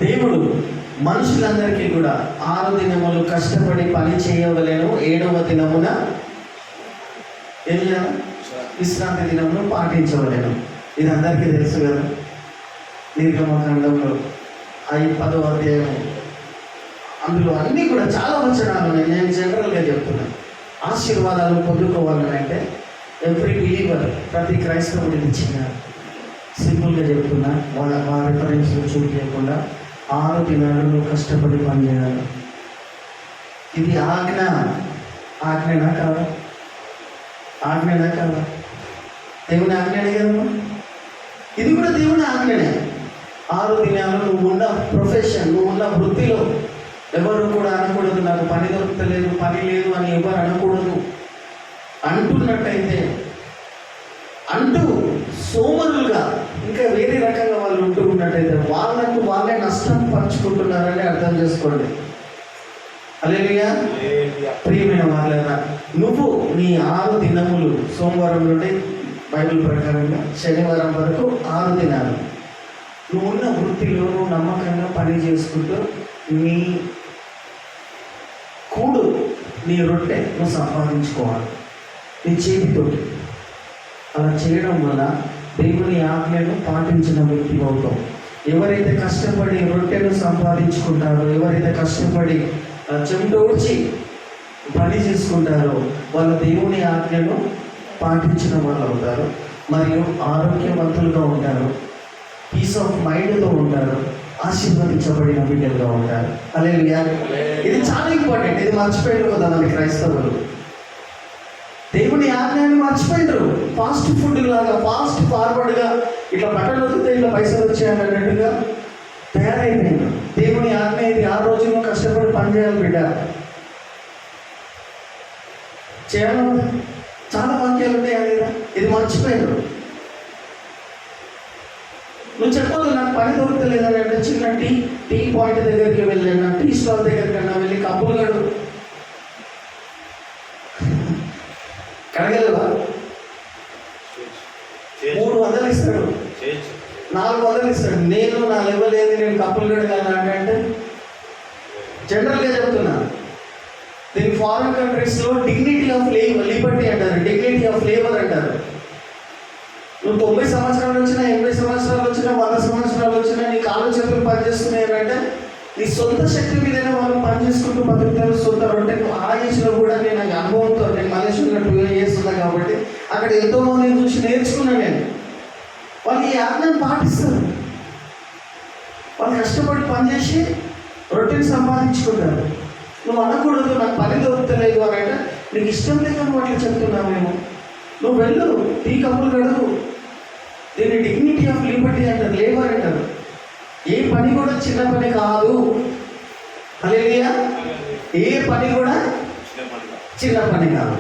దేవుడు మనుషులందరికీ కూడా 6 దినములు కష్టపడి పని చేయవలెను, 7వ దినమున ఏం చేయాలి? విశ్రాంతి దినమును పాటించవలెను. ఇది అందరికీ తెలుసు కదా. నిర్గమకాండంలో 10వ అధ్యాయం, అందులో అన్నీ కూడా చాలా వచనాలు ఉన్నాయి. నేను జనరల్గా చెప్తున్నాను. ఆశీర్వాదాలు పొందుకోవాలని అంటే ఎవ్రీ బిలీవర్, ప్రతి క్రైస్తవుడికి చిన్న సింపుల్గా చెప్తున్నా, వాళ్ళ రిఫరెన్స్లు చూపించకుండా 6 దినాలు నువ్వు కష్టపడి పని చేయాలి. ఇది ఆజ్ఞనా కాదా? ఆజ్ఞనా కాదా? దేవుని ఆజ్ఞనే కదమ్మా. ఇది కూడా దేవుని ఆజ్ఞనే. 6 దినాలు నువ్వు ఉన్న ప్రొఫెషన్, నువ్వు ఉన్న వృత్తిలో ఎవరు కూడా అనకూడదు నాకు పని దొరకలేదు, పని లేదు అని ఎవరు అనకూడదు. అంటున్నట్టయితే, అంటూ సోమరులుగా ఇంకా వేరే రకంగా వాళ్ళు ఉంటూ ఉన్నట్టయితే వాళ్ళకు వాళ్ళే నష్టం పంచుకుంటున్నారని అర్థం చేసుకోండి. హల్లెలూయా. ప్రియమైన వాళ్ళరా, నువ్వు నీ 6 దినములు, సోమవారం నుండి బైబిల్ ప్రకారంగా శనివారం వరకు 6 దినాలు నువ్వు ఉన్న వృత్తిలో నువ్వు నమ్మకంగా పని చేసుకుంటూ నీ కూడు, నీ రొట్టె నువ్వు సంపాదించుకోవాలి నీ చేతితోటి. అలా చేయడం వల్ల దేవుని ఆజ్ఞను పాటించిన వ్యక్తి అవుతాం. ఎవరైతే కష్టపడి రొట్టెను సంపాదించుకుంటారో, ఎవరైతే కష్టపడి చెమటోడ్చి పని చేసుకుంటారో వాళ్ళు దేవుని ఆజ్ఞను పాటించిన వాళ్ళు అవుతారు. మరియు ఆరోగ్యవంతులుగా ఉంటారు, పీస్ ఆఫ్ మైండ్తో ఉంటారు, ఆశీర్వదించబడిన బిడ్డలుగా ఉంటారు. హల్లెలూయా. ఇది చాలా ఇంపార్టెంట్. ఇది మర్చిపోయారు కదా మన క్రైస్తవులు. దేవుని ఆజ్ఞాన్ని మర్చిపోయారు. ఫాస్ట్ ఫుడ్ లాగా, ఫాస్ట్ ఫార్వర్డ్గా ఇట్లా బట్టలు వదిలితే ఇట్లా పైసలు వచ్చాయన్నట్టుగా తయారైపోయింది. దేవుని ఆజ్ఞ ఇది. 6 రోజుల్లో కష్టపడి పని చేయాలి బిడ్డ. చేయాలి. చాలా వాక్యాలు ఉంటాయి లేదా? ఇది మర్చిపోయారు. నువ్వు చెప్పదు నాకు పని దొరకలేదని అంటే చిన్న టీ పాయింట్ దగ్గరికి వెళ్ళాను, టీ స్టాల్ దగ్గరికన్నా వెళ్ళి కప్పులు కడగలవా? 300 ఇస్తాడు, 400 ఇస్తాడు. నేను నా లెవెల్ ఏది, నేను కప్పులు కడగాలని అంటే జనరల్గా చెప్తున్నా. దీని ఫారిన్ కంట్రీస్లో డిగ్నిటీ ఆఫ్ లిబర్టీ అంటారు, డిగ్నిటీ ఆఫ్ లేబర్ అంటారు. నువ్వు 90 సంవత్సరాలు వచ్చినా, 80 సంవత్సరాలు వచ్చినా, 100 సంవత్సరాలు వచ్చినా నీ కాళ్ళు చేతులు పనిచేస్తున్నాయి అంటే నీ సొంత శక్తి మీదనే వాళ్ళు పనిచేసుకుంటూ బతుకుతారు. సొంత రొట్టె. ఆ ఏజ్లో కూడా నేను అనుభవంతో, నేను మలేషియాలో 2 years ఉన్నా కాబట్టి అక్కడ ఎంతో మందిని చూసి నేర్చుకున్నాను నేను. వాళ్ళు ఈ ఆజ్ఞను పాటిస్తారు. వాళ్ళు కష్టపడి పనిచేసి రొట్టెని సంపాదించుకుంటారు. నువ్వు అనకూడదు నాకు పని దొరుకుతలేదు అని అంటే నీకు ఇష్టం లేక నువ్వు అట్లా చెప్తున్నావు. నువ్వు వెళ్ళు, టీ కప్పులు కడుగు. దీన్ని డిగ్నిటీ ఆఫ్ లిబర్టీ అంటారు, లేబర్ అంటారు. ఏ పని కూడా చిన్న పని కాదు. హల్లెలూయా. ఏ పని కూడా చిన్న పని కాదు.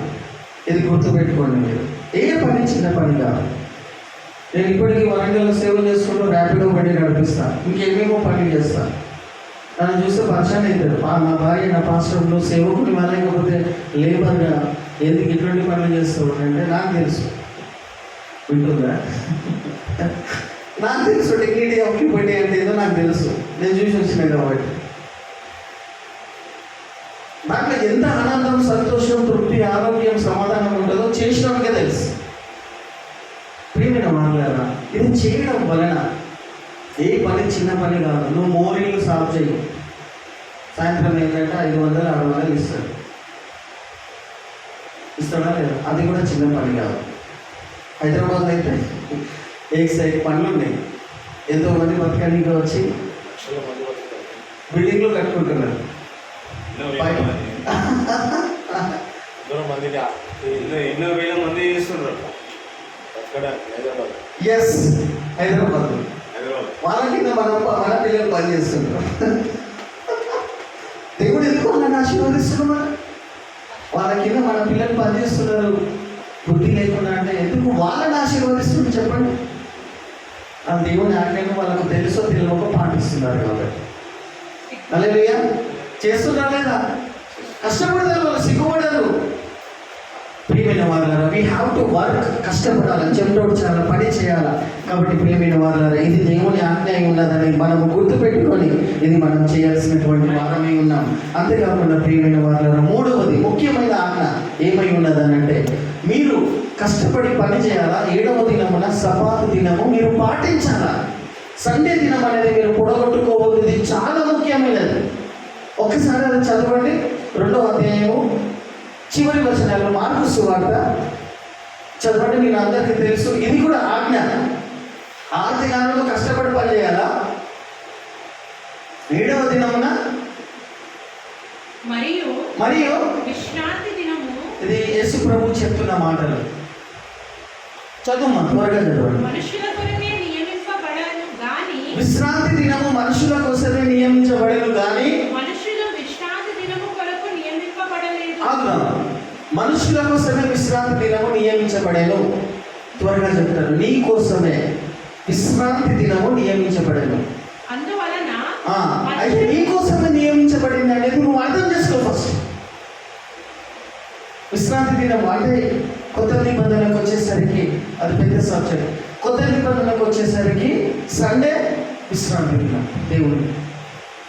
ఇది గుర్తుపెట్టుకోండి మీరు. ఏ పని చిన్న పని కాదు. నేను ఇప్పటికీ వరంగల్లో సేవ చేసుకుంటూ ర్యాపిడో బండి నడిపిస్తాను, ఇంకేమేమో పనులు చేస్తాను. నన్ను చూస్తే పరిచయం అవుతారు. నా భార్య నా పాస్టర్లో సేవకుని లేకపోతే లేబర్గా ఎందుకు ఇటువంటి పనులు చేస్తావు అంటే నాకు తెలుసు. వింటుందా? నాకు తెలుసు డిగ్నిటీ ఆఫ్ లిబర్టీ అంటే ఏదో నాకు తెలుసు. నేను చూసి వచ్చినాయి కాబట్టి దాంట్లో ఎంత ఆనందం, సంతోషం, తృప్తి, ఆరోగ్యం, సమాధానం ఉంటుందో చేసినట్టుగా తెలుసు. ప్రియమైన మాట్లాడారా, ఇది చేయడం వలన ఏ పని చిన్న పని కాదు. నువ్వు మోరీలు సాఫ్ చేయి, సాయంత్రం ఏంటంటే 500, 600 ఇస్తాడా లేదా? అది కూడా చిన్న పని కాదు. హైదరాబాద్లో అయితే సైడ్ పనులు ఉన్నాయి. ఎంతోమంది బతకడానికి వచ్చి బిల్డింగ్లు కట్టుకుంటున్నారు. ఎస్, హైదరాబాద్ వాళ్ళ కింద మన పిల్లలు పని చేస్తుంటారు. దేవుడు ఎందుకు వాళ్ళని ఆశీర్వదిస్తున్నారు? వాళ్ళ కింద మన పిల్లలు పనిచేస్తున్నారు బుద్ధి లేకుండా అంటే ఎందుకు వాళ్ళని ఆశీర్వదిస్తుంది చెప్పండి? ఆ దేవుని ఆజ్ఞను వాళ్ళకు తెలుసో తెలియక పాటిస్తున్నారు కాబట్టి. హల్లెలూయా. చేస్తున్నారు లేదా? కష్టపడతారు, వాళ్ళు సిగ్గుపడరు. ప్రియమైన వాళ్ళారా, వీ హ్యావ్ టు వర్క్. కష్టపడాలి, చెమటోడ్చాలి, పని చేయాలి. కాబట్టి ప్రియమైన వాళ్ళారా, ఇది దేవుని ఆజ్ఞ ఉన్నదని మనము గుర్తుపెట్టుకొని ఇది మనం చేయాల్సినటువంటి వారమై ఉన్నాం. అంతేకాకుండా ప్రియమైన వారులారా, మూడవది ముఖ్యమైన ఆజ్ఞ ఏమై ఉన్నదనంటే, మీరు కష్టపడి పని చేయాలా. 7వ దినమున సబ్బాతు దినము మీరు పాటించాలా. సండే దినం అనేది మీరు పొడగొట్టుకోవద్దు. ఇది చాలా ముఖ్యమైనది. ఒక్కసారి అది చదవండి. 2వ అధ్యాయము చివరి వచనాలు, మార్కు సువార్త చదవండి. నేను అందరికీ తెలుసు, ఇది కూడా ఆజ్ఞ. 6 దినాలలో కష్టపడి పని చేయాలా. 7వ దినమున మరియు విశ్రాంతి దినము. ఇది యేసు ప్రభు చెప్తున్న మాటలు. చదువు త్వరగా చదవండి. మనుషుల కొరకే నియమింపబడను గాని, విశ్రాంతి దినము మనుషుల కోసమే నియమించబడను గాని మనుషులు విశ్రాంతి దినము కొరకు నియమింపబడలేదు. మనుషుల కోసమే విశ్రాంతి దినము నియమించబడేను. త్వరగా చెప్తారు. నీ కోసమే విశ్రాంతి దినము నియమించబడేను. అందువలన అయితే నీ కోసమే నియమించబడింది అనేది నువ్వు అర్థం చేసుకో ఫస్ట్. విశ్రాంతి దినం అంటే కొత్త నిబంధనకు వచ్చేసరికి అది పెద్ద సబ్జెక్ట్. కొత్త నిబంధనకు వచ్చేసరికి సండే విశ్రాంతి దినం దేవుడు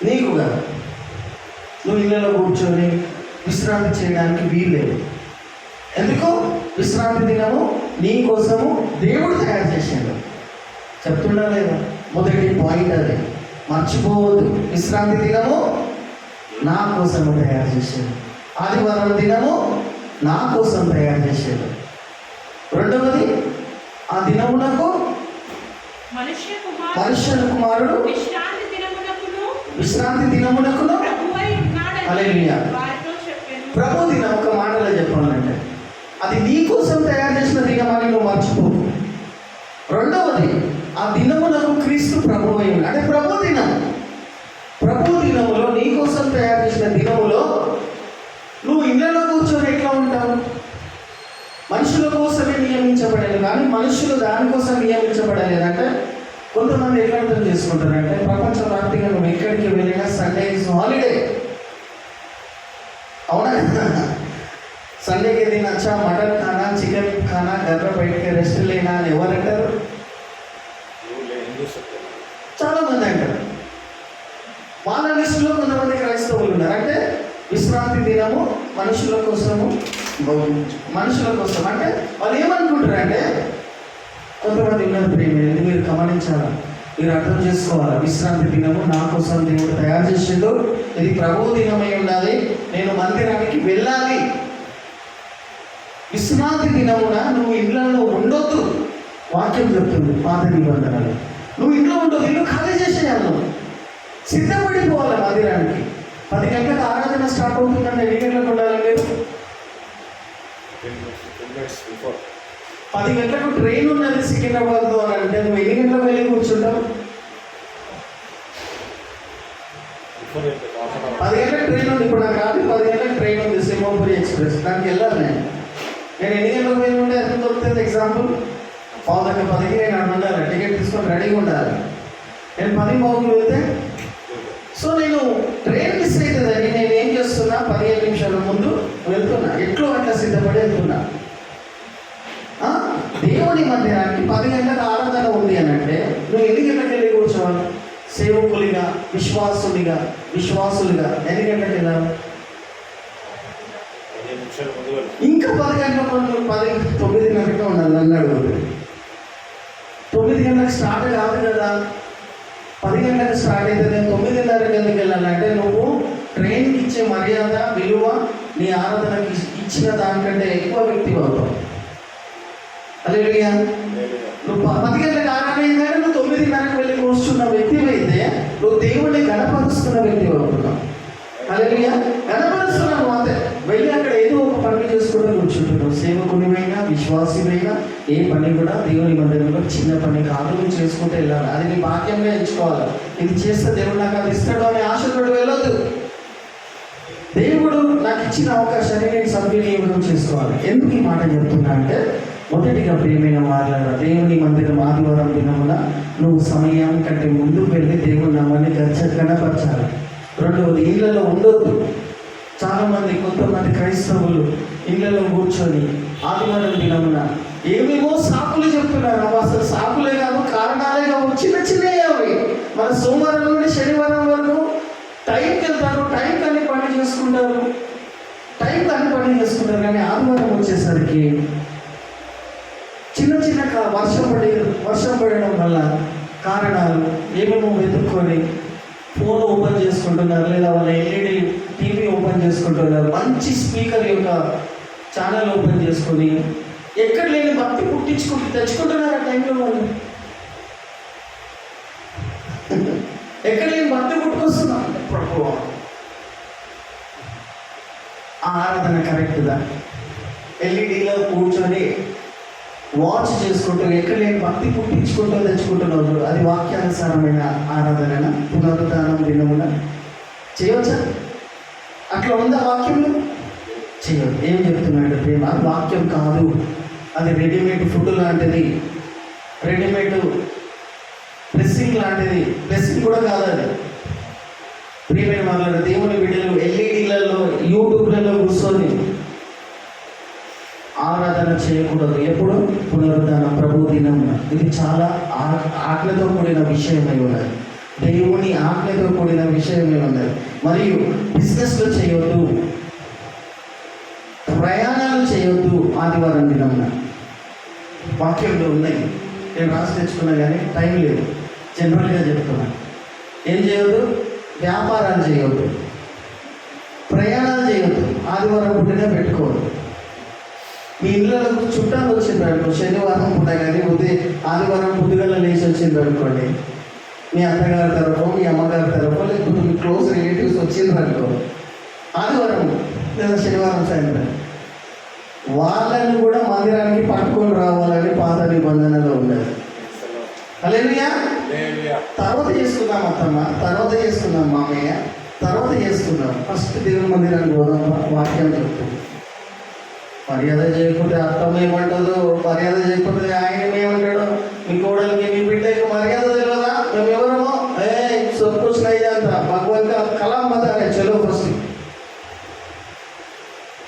నీకు కాదు. నువ్వు ఇళ్ళలో కూర్చొని విశ్రాంతి చేయడానికి వీల్లేదు. ఎందుకు? విశ్రాంతి దినము నీ కోసము దేవుడు తయారు చేశాడు. చెప్తున్నా లేదా? మొదటి పాయింట్ అది మర్చిపోవద్దు. విశ్రాంతి దినము నా కోసము తయారు చేశాడు. ఆదివారం దినము నా కోసం తయారు చేశాడు. రెండవది, ఆ దినమునకు మనుష్య కుమారుడు విశ్రాంతి దినమునకును హల్లెలూయా ప్రభు దినం. ఒక మాటలో చెప్పాలంటే అది నీ కోసం తయారు చేసిన దినం అని నువ్వు మర్చిపోకు. రెండవది, ఆ దినమునకు క్రీస్తు ప్రభు అయి అంటే ప్రభు దినం. ప్రభు దినములో నీ కోసం తయారు చేసిన దినములో నువ్వు ఇళ్ళలో కూర్చొని ఎట్లా ఉంటావు? మనుషుల కోసమే నియమించబడలేదు కానీ మనుషులు దానికోసం నియమించబడలేదంటే కొంతమంది ఎట్లా అర్థం చేసుకుంటారంటే, ప్రపంచవ్యాప్తంగా నువ్వు ఎక్కడికి వెళ్ళినా సండే ఇస్ హాలిడే. అవునా? संडे के दिन अच्छा मटन खाना, चिकन खाना, घर में बैठ के रेस्ट लेना అని ఎవరు అంటారు? చాలా మంది అంటారు. వాళ్ళ లిస్టులో కొంతమంది క్రైస్తవులు ఉన్నారు. అంటే విశ్రాంతి దినము మనుషుల కోసం అంటే వాళ్ళు ఏమనుకుంటారు అంటే, కొంతమంది ఉన్నారు ప్రేమ, మీరు గమనించాలా, మీరు అర్థం చేసుకోవాలా. విశ్రాంతి దినము నా కోసం దేవుడు తయారు చేసిండు. ఇది ప్రభు దినమై ఉన్నది. నేను మందిరానికి వెళ్ళాలి. విశ్రాంతి దినమున నువ్వు ఇళ్ళలో ఉండొద్దు. వాక్యం చెప్తుంది పాత నిబంధనలు. నువ్వు ఇంట్లో ఉండవు, ఇల్లు ఖాళీ చేసేయాలి. సిద్ధపడిపోవాలి మందిరానికి. 10 గంటలకు ఆరాధన స్టార్ట్ అవుతుందంటే ఎన్ని గంటలకు ఉండాలి మీరు? 10 గంటలకు ట్రైన్ ఉన్నది సికింద్రాబాద్లో అని అంటే నువ్వు ఎన్ని గంటలకు వెళ్ళి కూర్చుంటావు? 10 గంటలకు ట్రైన్ ఉంది. ఇప్పుడు నాకు రాత్రి 10 గంటలకు ట్రైన్ ఉంది, సింహాపురి ఎక్స్ప్రెస్. దానికి వెళ్ళాలి. నేను ఎన్ని గంటలకు వెళ్ళి ఉంటే ఎంత దొరుకుతుంది? ఎగ్జాంపుల్ 9:10కి నేను అక్కడ ఉండాలి, టికెట్ తీసుకొని రెడీగా ఉండాలి. నేను 10:15 వెళ్తే సో నేను ట్రైన్ మిస్ అవుతుందని నేను ఏం చేస్తున్నా, 15 నిమిషాల ముందు వెళ్తున్నా. ఎట్లో అట్లా సిద్ధపడి వెళ్తున్నా. దేవుని మందిరానికి 10 గంటలకు ఆరాధన ఉంది అని అంటే నువ్వు ఎన్ని గంటలకు వెళ్ళి కూర్చోవాలి? సేవకులుగా విశ్వాసులుగా ఎన్ని గంటలకు వెళ్ళాలి? ఇంకా 10 గంటల ముందు 9:30గా ఉండాలి. నన్ను అడుగుతుంది. 9 గంటలకు స్టార్ట్ కాదు కదా, 10 గంటలకు స్టార్ట్ అయితే నేను 9:30కి ఎందుకు వెళ్ళాలంటే నువ్వు ట్రైన్కి ఇచ్చే మర్యాద విలువ నీ ఆరాధనకి ఇచ్చిన దానికంటే ఎక్కువ వ్యక్తి అవుతావు. హల్లెలూయా. నువ్వు 10 గంటలకు ఆరాధన అయిందంటే నువ్వు 9:30కి వెళ్ళి కూర్చున్న వ్యక్తి అయితే నువ్వు దేవుడిని గణపరుస్తున్న వ్యక్తి అవుతున్నావు. హల్లెలూయా. గణపరుస్తున్నావు అంతే. వెళ్ళి అక్కడ ఏదో ఒక పని చేసుకుంటూ కూర్చుంటున్నావు. సేవకునివైనా విశ్వాసివైనా ఏ పని కూడా దేవుని మందిరంలో చిన్న పని కాదు. నువ్వు చేసుకుంటూ వెళ్ళాలి. అది నీ భాగ్యంగా ఎంచుకోవాలి. ఇది చేస్తే దేవుడు నాకు అది ఇస్తాడు అనే ఆశతో వెళ్ళొద్దు. దేవుడు నాకు ఇచ్చిన అవకాశాన్ని నేను సద్వినియోగం చేసుకోవాలి. ఎందుకు ఈ మాట చెప్తున్నా అంటే, మొదటిగా ప్రియమైన వారులారా, దేవుని మందిరం ఆదివారం దినమున నువ్వు సమయం కంటే ముందు వెళ్ళి దేవుని నామాన్ని గణపరచాలి. రెండవది, ఇళ్లలో ఉండొద్దు. చాలామంది కొంతమంది క్రైస్తవులు ఇళ్లలో కూర్చొని ఆదివారం దినమున ఏమేమో సాకులు చెప్తున్నారు. అవి అసలు సాకులే కాదు, కారణాలే కావు, చిన్నవే అవి. మన సోమవారం నుండి శనివారం వరకు టైంకి అన్ని పని చేసుకుంటారు, టైంకి అన్ని పని చేసుకుంటారు. కానీ ఆదివారం వచ్చేసరికి చిన్న చిన్న వర్షం పడడం వల్ల కారణాలు ఏమేమో వెతుక్కొని ఫోన్ ఓపెన్ చేసుకుంటున్నారు, లేదా వాళ్ళ ఎల్ఈడి టీవీ ఓపెన్ చేసుకుంటున్నారు, మంచి స్పీకర్ యొక్క ఛానల్ ఓపెన్ చేసుకొని ఎక్కడ లేని భక్తి తెచ్చుకుంటున్నారు ఆ టైంలో వాళ్ళు. ఎక్కడ లేని భక్తి పుట్టుకొస్తున్నారు. ప్రభు ఆ ఆరాధన కరెక్ట్దా? ఎల్ఈడిలో కూర్చొని వాచ్ చేసుకుంటూ ఎక్కడ లేని భక్తి పుట్టించుకుంటూ తెచ్చుకుంటున్నారు. అది వాక్యానుసారమైన ఆరాధన పునరుద్ధానం దినమున చేయవచ్చా? అట్లా ఉందా వాక్యంలో? చేయదు. ఏం చెప్తున్నాడు ప్రేమ? అది వాక్యం కాదు, అది రెడీమేడ్ ఫుడ్ లాంటిది, రెడీమేడ్ డ్రెస్సింగ్ లాంటిది. డ్రెస్సింగ్ కూడా కాదు అది. ప్రియమైన వాళ్ళ దేవుని బిడ్డలు ఎల్ఈడీలలో యూట్యూబ్లలో కూర్చొని ఆరాధన చేయకూడదు. ఎప్పుడు? పునరుద్ధానం ప్రభు దినం. ఇది చాలా ఆజ్ఞతో కూడిన విషయమై ఉన్నది, దేవుని ఆజ్ఞతో కూడిన విషయమై ఉన్నది. మరియు బిజినెస్లో చేయొద్దు, ప్రయాణాలు చేయొద్దు ఆదివారం దినమున. వాక్యంలో ఉన్నాయి, నేను రాసి తెచ్చుకున్నా కానీ టైం లేదు, జనరల్గా చెప్తున్నా. ఏం చేయొద్దు? వ్యాపారాలు చేయొద్దు, ప్రయాణాలు చేయొద్దు, ఆదివారం పుట్టినే పెట్టుకోవద్దు. మీ ఇళ్ళలో చుట్టాలు వచ్చిండ్రు అనుకో, శనివారం పూట కానీ ఆదివారం పొద్దుగల లేచి వచ్చిండ్రు అనుకోండి, మీ అత్తగారి తరఫు, మీ అమ్మగారి తరఫు, లేకపోతే మీ క్లోజ్ రిలేటివ్స్ వచ్చిండ్రు అనుకో ఆదివారం లేదా శనివారం సాయంత్రం, వాళ్ళని కూడా మందిరానికి పట్టుకొని రావాలని పాత నిబంధనలో ఉండదు. హల్లెలూయా. తర్వాత చేసుకుందాం అత్తమ్మ, తర్వాత చేసుకుందాం మామయ్య, తర్వాత చేసుకుందాం, ఫస్ట్ దేవుని మందిరానికి పోదాం. వాక్యం చెప్తుంది. మర్యాద చేయకపోతే అత్తమ్మ ఏమంటుందో, మర్యాద చేయకపోతే ఆయన ఏమంటాడో, మీ కోడలికి మీ బిడ్డకి మర్యాద తెలియదా? మేము ఎవరమో సొప్పుకున్నాయి అంత భగవంత కలాం బతానే చలో ఫస్ట్.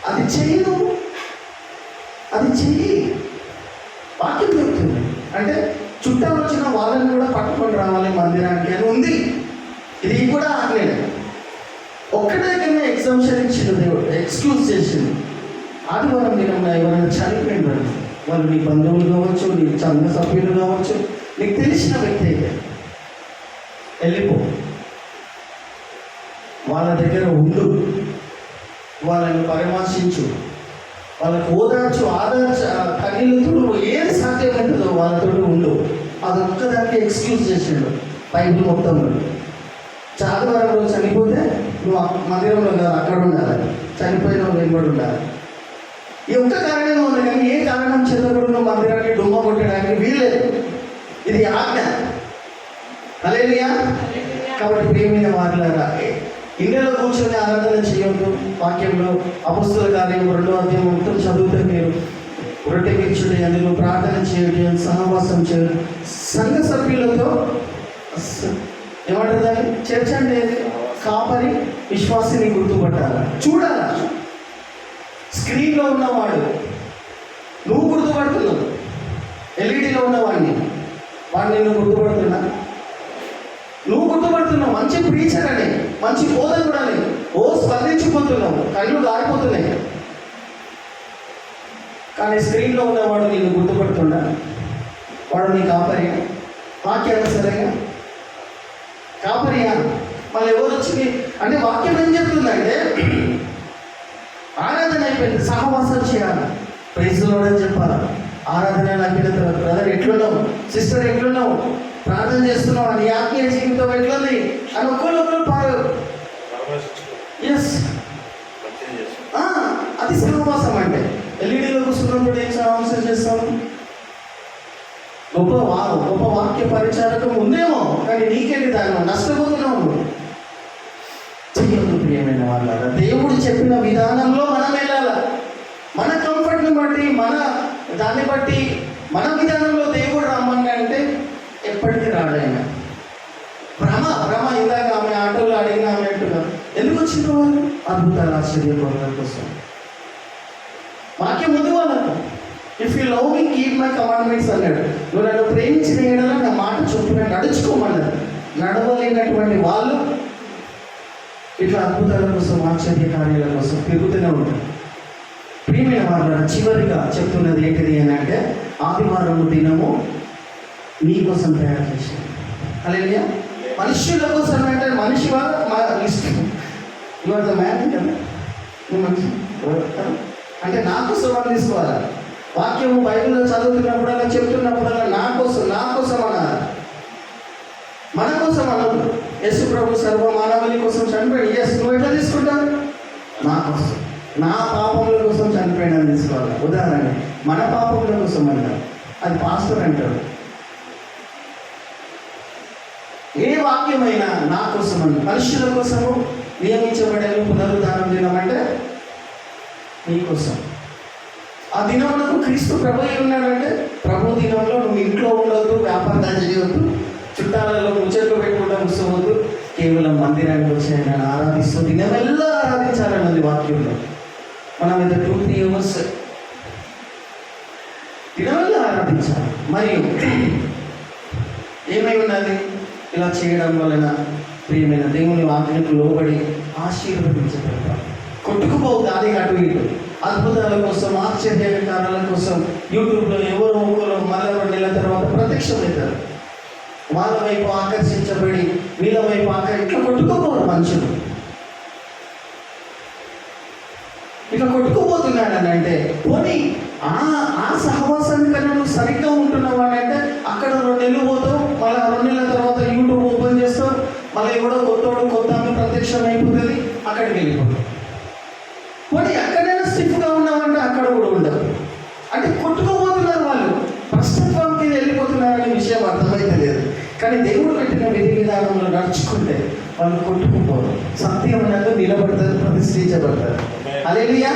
అది చెయ్యను, అది చెయ్యి. వాక్యం చెప్తుంది. అంటే చుట్టాలు వచ్చిన వాళ్ళని కూడా పట్టుకొని రావాలి మందిరానికి అని ఉంది. ఇది కూడా ఆగలేదు. ఒక్కటే కన్నా ఎగ్జామ్షన్ ఇచ్చింది దేవుడు, ఎక్స్క్యూజ్ చేసింది. ఆదివారం దినం ఎవరైనా చనిపోయినారు, వాళ్ళు నీ బంధువులు కావచ్చు, నీ సంఘ సభ్యులు కావచ్చు, నీకు తెలిసిన వ్యక్తి అయితే వెళ్ళిపో, వాళ్ళ దగ్గర ఉండు, వాళ్ళని పరామర్శించు, వాళ్ళకు ఓదార్చు, కన్నీళ్ళు తుడువు, ఏది సాధ్యమవుతుందో వాళ్ళతో ఉండు. అదొక్కదానికి ఎక్స్క్యూజ్ చేసాడు బైబిల్ మొత్తంలో. ఆదివారం రోజు చనిపోతే నువ్వు మందిరంలో కాదు, అక్కడ ఉండాలి, చనిపోయిన వెంబడి ఉండాలి. ఈ ఒక్క కారణంగా ఉంది, కానీ ఏ కారణం చేతప్పుడు నువ్వు మందిరానికి డుమ్మ కొట్టడానికి వీల్లేదు. ఇది ఆజ్ఞ. హల్లెలూయా. కాబట్టి ప్రియమైన వారిలారా, ఇండియాలో కూర్చొని ఆరాధన చేయొద్దు. వాక్యంలో అపొస్తలుల కార్యం 2వ అధ్యాయం మొత్తం చదివితే మీరు రొట్టె విరుచుట, అందులో ప్రార్థన చేయడం, సహవాసం చేయడం, సంఘ సభ్యులతో ఏమంటారు దాన్ని? చర్చ అంటే కాపరి విశ్వాసిని గుర్తుపట్టాలి, చూడాలా. స్క్రీన్లో ఉన్నవాడు నువ్వు గుర్తుపడుతున్నావు, ఎల్ఈడిలో ఉన్నవాడిని వాడిని నువ్వు గుర్తుపడుతున్నా, నువ్వు గుర్తుపడుతున్నావు. మంచి ప్రీచర్ అని, మంచి బోధకుడు అని స్పందించిపోతున్నావు, కళ్ళు గారిపోతున్నాయి. కానీ స్క్రీన్లో ఉన్నవాడు నేను గుర్తుపడుతున్నా, వాడు నీ కాపరియా? వాక్యానుసరంగా కాపరియా? మళ్ళీ ఎవరు వచ్చి అంటే వాక్యం ఏం చెప్తుందంటే ఆరాధన అయిపోయింది, సహవాసం చేయాలి, ప్రైజ్ లార్డ్ అని చెప్పాలి. ఆరాధన అయిపోయిన తర్వాత బ్రదర్ ఎట్లున్నావు, సిస్టర్ ఎట్లున్నావు, ప్రార్థన చేస్తున్నావు, నీ ఆత్మీయ జీవితం ఎట్లుంది అని ఒక్కరు ఎస్, అది సహవాసం. అంటే ఎల్ఈడిలో కూర్చున్నప్పుడు ఏం సహవాసం చేస్తాము? గొప్ప వాక్య పరిచారకం ఉందేమో, కానీ నీకేంటి దాని నష్టపోతున్నావు. చెయ్యొద్దు ప్రియమైన వాళ్ళ. దేవుడు చెప్పిన విధానంలో మనం వెళ్ళాలి. మన కంఫర్ట్ని బట్టి, మన దాన్ని బట్టి, మన విధానంలో దేవుడు రమ్మని అంటే ఎప్పటికీ రాడైనా. భ్రమ ఇందాక ఆమె ఆటోలో అడిగిన ఆమె అంటున్నారు, ఎందుకు వచ్చిన వాళ్ళు? అద్భుతాలు ఆశ్చర్యపోవడం కోసం. వాక్యం ఉంది వాళ్ళకు. If you love me keep my commandments అన్నాడు. నువ్వు నన్ను ప్రేమించిన ఏడలో నా మాట చొప్పున నడుచుకోమన్నాడు. నడవలేనటువంటి వాళ్ళు ఇట్లా అద్భుతాల కోసం, ఆశ్చర్య కార్యాల కోసం తిరుగుతూనే ఉంటారు. ప్రియమైన వాళ్ళ చివరిగా చెప్తున్నది ఏంటిది అని అంటే, ఆదివారం దినము మీకోసం తయారు చేశాను. అలాగే మనుష్యుల కోసం అంటే మనిషి ఇవాళ మ్యాన్ కదా, నువ్వు మనిషి అంటే నా కోసం అని తీసుకోవాలి. వాక్యము బైబిల్లో చదువుతున్నప్పుడల్లా, చెప్తున్నప్పుడల్లా నా కోసం అన్నారు. మన కోసం అనదు. యేసు ప్రభు సర్వ మానవుని కోసం చనిపోయాడు. ఎస్, నువ్వు ఎట్లా తీసుకుంటావు? నా కోసం, నా పాపముల కోసం చనిపోయాడని తీసుకోవాలి. ఉదాహరణ, మన పాపముల కోసం అంటారు, అది పాస్టర్ అంటాడు. ఏ వాక్యమైనా నా కోసం అని, మనుషుల కోసము నియమించబడేది పునరుద్ధానం దినం అంటే నీకోసం. ఆ దినమునకు క్రీస్తు ప్రభు ఉన్నాడంటే, ప్రభు దినంలో నువ్వు ఇంట్లో ఉండవద్దు, వ్యాపారాలు చేయవద్దు, చుట్టాలలో ముచ్చట్లు పెట్టుకుంటా కూర్చోవద్దు, కేవలం మందిరానికి వచ్చి ఆయన ఆరాధిస్తూ దినమెల్లా ఆరాధించాలన్నది వాక్యంలో. మనం మీద 2-3 అవర్స్ దినమెల్లా ఆరాధించాలి. మరియు ఏమై ఉన్నది? ఇలా చేయడం వలన ప్రియమైన దేవుని వాక్యకు లోబడి ఆశీర్వదించబడతాం. కొట్టుకుపోవు దానికి అటు ఇటు. అద్భుతాల కోసం, ఆశ్చర్యకారాల కోసం యూట్యూబ్లో ఎవరో ఒకరు మళ్ళీ 2 నెలల తర్వాత ప్రత్యక్షమవుతారు. వాళ్ళ వైపు ఆకర్షించబడి వీళ్ళ వైపు ఇట్లా కొట్టుకోపోరు మనుషులు. ఇట్లా కొట్టుకుపోతున్నాడని అంటే, పోనీ ఆ సహవాసాన్ని కన్నా నువ్వు సరిగ్గా ఉంటున్నావు అని అంటే, అక్కడ 2 నెలలు పోతావు, మళ్ళీ 2 నెలల తర్వాత యూట్యూబ్ ఓపెన్ చేస్తావు, మళ్ళీ ఎవడో కొత్త ఆమె ప్రత్యక్షం అయిపోతుంది, అక్కడికి వెళ్ళిపోతావు. పోనీ ఎక్కడైనా స్టిఫ్గా ఉన్నామంటే అక్కడ కూడా ఉండవు. అంటే కొట్టుకోబోతున్నారు వాళ్ళు, ప్రస్తుతానికి వెళ్ళిపోతున్నారనే విషయం అర్థమైతే లేదు. కానీ దేవుడు పెట్టిన విధి విధానంలో నడుచుకుంటే వాళ్ళు కొట్టుకుపోరు, సత్యం అన్నట్టు నిలబడతారు, ప్రతిష్ఠించబడతారు. హల్లెలూయా.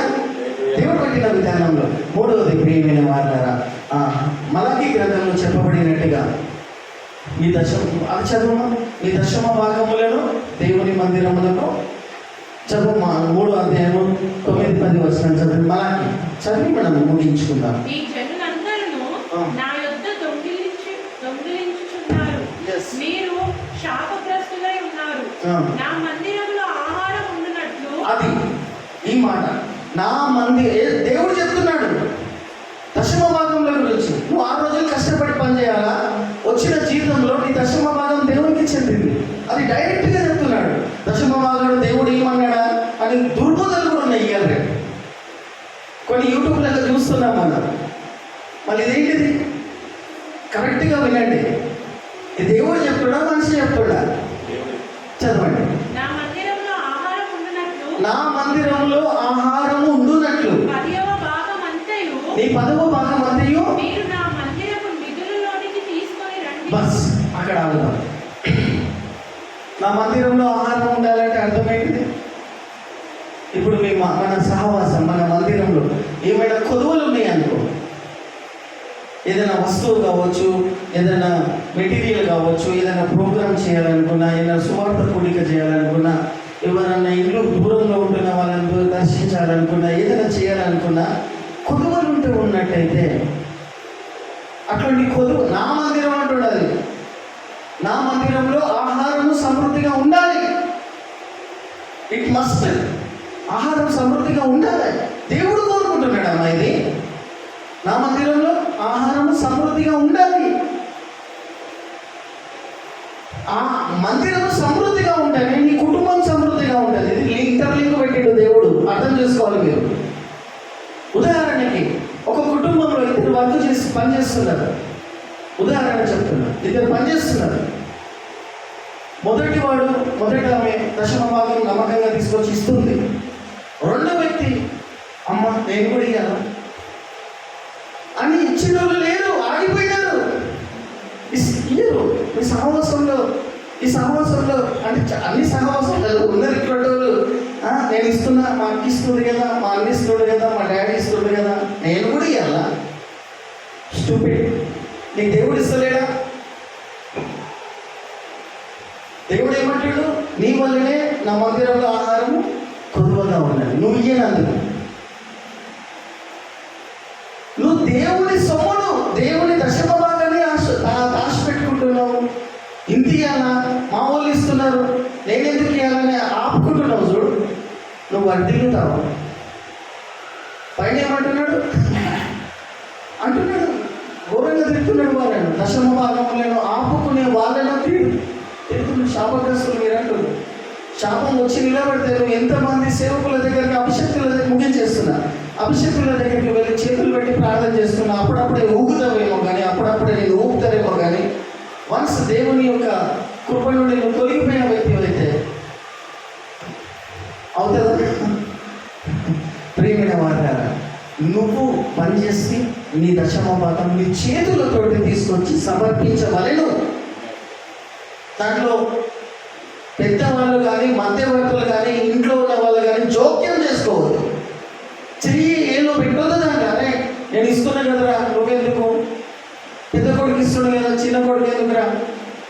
దేవుడు పెట్టిన విధానంలో. మూడవది ప్రియమైన వారులారా, మలాకీ గ్రంథంలో చెప్పబడినట్టుగా మీ మీ దశమ భాగములను దేవుని మందిరములకు చదువు. 3వ అధ్యాయము 9-10 వచనం చదివి మలాకి చదివి మనం ముగించుకుందాం. ఈ జనులందరూ నా యొద్ద దొంగిలించుచున్నారు. మీరు శాపగ్రస్తులై ఉన్నారు. నా మందిరంలో ఆహారం ఉండునట్లు. అది ఈ మాట నా దేవుడు చెప్తున్నాడు దశమ భాగంలో గురించి. నువ్వు 6 రోజులు కష్టపడి పని చేయాలా? వచ్చిన జీవితంలో నీ దశమ భాగం దేవునికి చెందింది. అది డైరెక్ట్గా చెప్తున్నాడు. దశమ భాగం దేవుడు ఏమన్నాడా అని దుర్బోధలు కూడా ఉన్నాయి. ఇయ్యాలి కొన్ని యూట్యూబ్లలో చూస్తున్నాం మనం. మళ్ళీ ఇదేంటిది? కరెక్ట్గా వినండి. ఇది దేవుడు చెప్తున్నా, మనిషి చెప్తున్నా? చదవండి. నా మందిరంలో ఆహారం ఉండునట్లు. నా మందిరంలో ఆహారం ఉండునట్లు. 10వ భాగం అంతయు. నీ 10వ భాగం అంతయు మీరు నా మందిరపు నిధులలోనికి తీసుకొని రండి. బస్ అక్కడ ఆగుదాం. నా మందిరంలో ఆహారం ఉండాలంటే అర్థమైంది. ఇప్పుడు మన సహవాసం, మన మందిరంలో ఏమైనా కొదువులు ఉన్నాయి అనుకో, ఏదైనా వస్తువు కావచ్చు, ఏదైనా మెటీరియల్ కావచ్చు, ఏదైనా ప్రోగ్రామ్ చేయాలనుకున్నా, ఏదైనా సువార్త కూడిక చేయాలనుకున్నా, ఎవరైనా ఇల్లు దూరంలో ఉంటున్న వాళ్ళని దర్శించాలనుకున్నా, ఏదైనా చేయాలనుకున్నా, కొదువులు ఉన్నట్టయితే అట్లాంటి కొదువు నా మందిరం అంటున్నది. నా మందిరంలో ఆహారము సమృద్ధిగా ఉండాలి. It must. ఆహారం సమృద్ధిగా ఉండాలి. దేవుడు కోరుకుంటున్నాడు అమ్మా ఇది. నా మందిరంలో ఆహారము సమృద్ధిగా ఉండాలి. ఆ మందిరము సమృద్ధిగా ఉంటేనే నీ కుటుంబం సమృద్ధిగా ఉంటుంది. ఇది ఇంటర్లింక్ పెట్టాడు దేవుడు, అర్థం చేసుకోవాలి మీరు. ఉదాహరణకి ఒక కుటుంబంలో 2 వర్క్ చేసి పనిచేస్తున్నారు. ఉదాహరణ చెప్తున్నా, 2 పనిచేస్తున్నారు. మొదటి ఆమె దశమ భాగం నమ్మకంగా తీసుకొచ్చి ఇస్తుంది. 2వ వ్యక్తి, అమ్మ నేను కూడా ఇయ్యాలా అని ఇచ్చిన వాళ్ళు లేరు, ఆగిపోయినారు. ఇయ్యరు. ఈ సహవాసంలో అంటే అన్ని సహవాసాలు ఉన్నారు. ఇటువంటి వాళ్ళు నేను ఇస్తున్నా, మా అక్క ఇస్తుంది కదా, మా అన్న ఇస్తుంది కదా, మా డాడీ ఇస్తుంది కదా, నేను కూడా ఇవ్వాలా? స్టూపిడ్. నీకు దేవుడు ఇస్తలేడా? దేవుడు ఏమంటాడు? నీ వల్లనే నా మందిరంలో ఆహారం కొద్దుగా ఉన్నది, నువ్వు ఇయ్యనందుకు. నువ్వు దేవుని సొమ్మును, దేవుని దశమ భాగాన్ని ఆశ పెట్టుకుంటున్నావు. ఇంత ఇయ్యాలా? మా వాళ్ళు ఇస్తున్నారు, నేను ఎందుకు ఇవ్వాలని ఆపుకుంటున్నావు. నువ్వు వర్ధిల్లుతావు. పైన ఏమంటున్నాడు అంటున్నాడు, ఘోరంగా తిరుగుతున్నాడు వాళ్ళను, దశమ భాగములను ఆపుకునే వాళ్ళను తిరుగుతున్నాడు. శాపగ్రస్తులు మీరు అంటున్నారు. శాపం వచ్చి నిలబడితే నువ్వు ఎంతమంది సేవకుల దగ్గరికి అభిషక్తుల దగ్గర ముగించేస్తున్నా, అభిషక్తుల దగ్గరికి వెళ్ళి చేతులు పెట్టి ప్రార్థన చేస్తున్నా, అప్పుడప్పుడే ఊగుతావేమో కానీ, అప్పుడప్పుడే నేను ఊగుతారేమో కానీ, వన్స్ దేవుని యొక్క కృప నుండి నువ్వు తొలగిపోయిన వ్యక్తి అయితే అవుతుందా? ప్రియమైన వారారా, నువ్వు పనిచేసి నీ దశమ భాగం నీ చేతులతోటి తీసుకొచ్చి సమర్పించవలెను. దాంట్లో పెద్దవాళ్ళు కానీ, మధ్యవర్తులు కానీ, ఇంట్లో ఉన్న వాళ్ళు కానీ జోక్యం చేసుకోవద్దు. చెయ్యి ఏలో పెట్టొద్దు దాంట్లో. అరే నేను ఇస్తున్నా కదరా, నువ్వెందుకు, పెద్ద కొడుకు ఇస్తున్నా కదా, చిన్న కొడుకు ఎందుకురా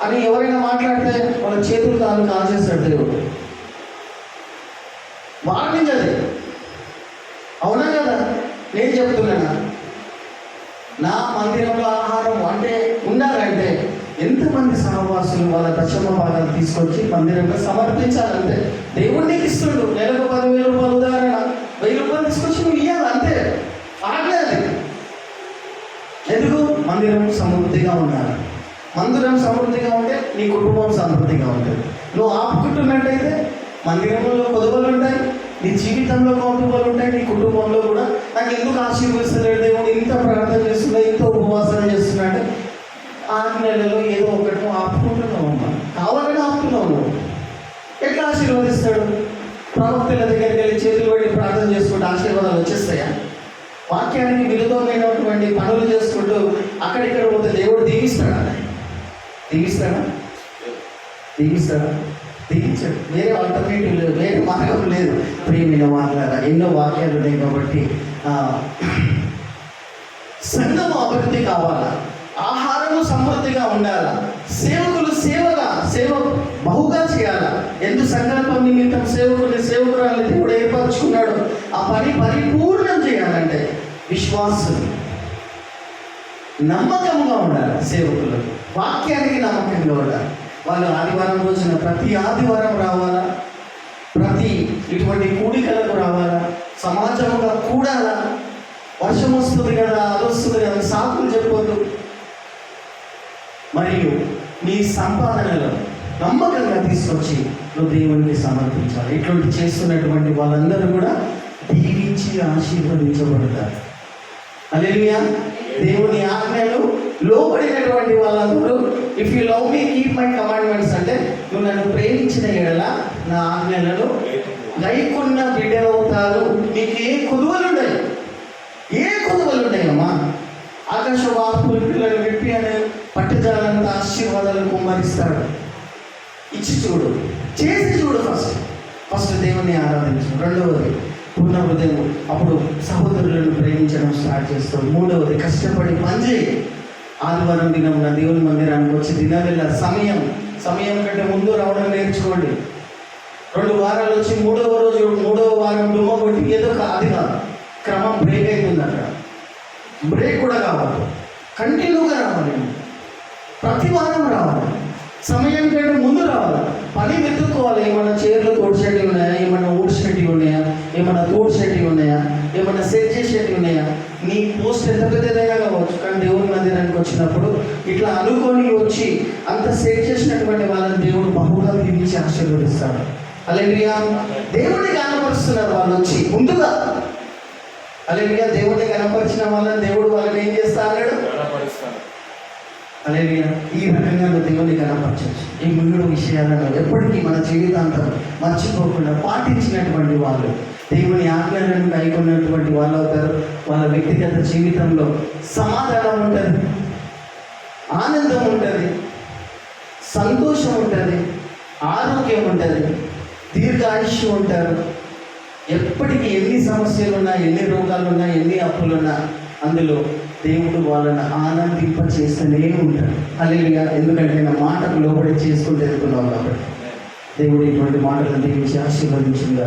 అని ఎవరైనా మాట్లాడితే వాళ్ళ చేతులు కాలు చేస్తాడు దేవుడు. వార్నింగ్ అది, అవునా కదా? నేను చెప్తున్నానా, నా మందిరంలో ఆహారం అంటే ఉండాలంటే ఎంతమంది సహవాసులు వాళ్ళ దశమ భాగాలు తీసుకొచ్చి మందిరంలో సమర్పించాలంటే దేవుడు నీకు ఇస్తుండు. నెలకు 10,000 రూపాయలు, ఉదాహరణ 1,000 రూపాయలు తీసుకొచ్చి నువ్వు ఇవ్వాలి అంతే. ఆగలేదు. ఎందుకు? మందిరం సమృద్ధిగా ఉండాలి. మందిరం సమృద్ధిగా ఉంటే నీ కుటుంబం సమృద్ధిగా ఉంటుంది. నువ్వు ఆపుకుంటున్నట్టయితే మందిరంలో కొదువలు ఉంటాయి, నీ జీవితంలో కౌతుబలు ఉంటాయి, నీ కుటుంబంలో కూడా. నాకు ఎందుకు ఆశీర్వదిస్తలేడు దేవుడు, ఇంత ప్రార్థన చేస్తున్నా, ఇంత ఉపవాసన చేస్తున్నా అంటే 6 నెలల్లో ఏదో ఒకటి నువ్వు ఆపుకుంటున్నావు అమ్మా. కావాలని ఆపుతున్నావు నువ్వు. ఎట్లా ఆశీర్వదిస్తాడు? ప్రవక్తల దగ్గరికి వెళ్ళి చేతులు పెట్టి ప్రార్థన చేసుకుంటూ ఆశీర్వాదాలు వచ్చేస్తాయా? వాక్యానికి విరుద్ధమైనటువంటి పనులు చేసుకుంటూ అక్కడిక్కడ పోతే దేవుడు దీవిస్తాడా? దీవిస్తాడా? దీవిస్తాడా? దీవించాడు. వేరే ఆల్టర్నేటివ్ లేదు, వేరే మార్గం లేదు. ప్రియమైన మాట్లాడారా, ఎన్నో వాక్యాలు ఉన్నాయి కాబట్టి సంఘం అభివృద్ధి కావాలా, ఆహారము సమృద్ధిగా ఉండాలా, సేవకులు సేవ బహుగా చేయాలా. ఎందుకు సంకల్పం నిమిత్తం సేవకురాలు దేవుడు ఏర్పరచుకున్నాడు. ఆ పని పరిపూర్ణం చేయాలంటే విశ్వాసం నమ్మకంగా ఉండాలి. సేవకులు వాక్యానికి నమ్మకంగా ఉండాలి. వాళ్ళు ఆదివారం రోజున ప్రతి ఆదివారం రావాలా, ప్రతి ఇటువంటి కూడికలకు రావాలా, సమాజంగా కూడాలా. వర్షం వస్తుంది కదా, అది వస్తుంది కదా సాకులు చెప్పొద్దు. మరియు నీ సంపాదనలో నమ్మకంగా తీసుకొచ్చి నువ్వు దేవునికి సమర్పించాలి. ఇటువంటి చేస్తున్నటువంటి వాళ్ళందరూ కూడా దీవించి ఆశీర్వదించబడతారు. హల్లెలూయా. దేవుని ఆజ్ఞలు లోబడినటువంటి వాళ్ళందరూ, if you love me keep my commandments అంటే నువ్వు నన్ను ప్రేమించిన ఎడల నా ఆజ్ఞలను గైకొన్న బిడ్డలవుతారు. నీకు ఏ కొదువలు ఉన్నాయి? ఏ కొదువలు ఉన్నాయమ్మా? ఆకాశ వార్పులు పిల్లలు విప్పి అనే పట్టుదలంతా ఆశీర్వాదాలు కుమ్మరిస్తాడు. ఇచ్చి చూడు, చేసి చూడు. ఫస్ట్ దేవుని ఆరాధించు. రెండవది పూర్ణ హృదయం, అప్పుడు సహోదరులను ప్రేమించడం స్టార్ట్ చేస్తాడు. మూడవది కష్టపడి పనిచేయి. ఆదివారం దినం నా దేవుని మందిరానికి వచ్చి దినవేళ సమయం కంటే ముందు రావడం నేర్చుకోండి. 2 వారాలు వచ్చి మూడవ వారం డుమ్మ కొట్టి ఏదో అది కాదు, క్రమం బ్రేక్ అవుతుంది. అక్కడ బ్రేక్ కూడా కావాలి, కంటిన్యూగా రావాలి, ప్రతి వారం రావాలి, సమయం కంటే ముందు రావాలి. పని వెతుక్కోవాలి. ఏమన్నా చైర్లు తోడ్చేటివి ఉన్నాయా, ఏమన్నా ఊడ్చేటివి ఉన్నాయా, ఏమన్నా తోడ్చేటివి ఉన్నాయా, ఏమన్నా సెట్ చేసేటివి ఉన్నాయా. నీ పోస్ట్ ఎంత పెద్దదైనా కావచ్చు, కానీ దేవుని మందిరానికి వచ్చినప్పుడు ఇట్లా అనుకొని వచ్చి అంత సెట్ చేసినటువంటి వాళ్ళని దేవుడు బహుగా దీవించి ఆశీర్వదిస్తాడు. హల్లెలూయా. దేవుడిని కనపరుస్తున్నారు వాళ్ళు వచ్చి ముందుగా. హల్లెలూయా. దేవుడిని కనపరిచిన వాళ్ళని దేవుడు వాళ్ళని ఏం చేస్తా అన్నాడు? హల్లెలూయా. ఈ రకంగా దేవుని కనపరచవచ్చు. ఈ 3 విషయాలను ఎప్పటికీ మన జీవితాంతం మర్చిపోకుండా పాటించినటువంటి వాళ్ళు దేవుని ఆజ్ఞలను కైకొన్నటువంటి వాళ్ళు అవుతారు. వాళ్ళ వ్యక్తిగత జీవితంలో సమాధానం ఉంటుంది, ఆనందం ఉంటుంది, సంతోషం ఉంటుంది, ఆరోగ్యం ఉంటుంది, దీర్ఘాయుష్యం ఉంటారు. ఎప్పటికీ ఎన్ని సమస్యలు ఉన్నా, ఎన్ని రోగాలు ఉన్నా, ఎన్ని అప్పులున్నా అందులో దేవుడు వాళ్ళని ఆనందింప చేస్తూనే ఉంటాడు. హల్లెలూయా. ఎందుకంటే నా మాటకు లోబడి చేసుకుంటూ వెళ్తున్నావు కాబట్టి దేవుడు ఇటువంటి మాటలను దీవించి ఆశీర్వదించింది.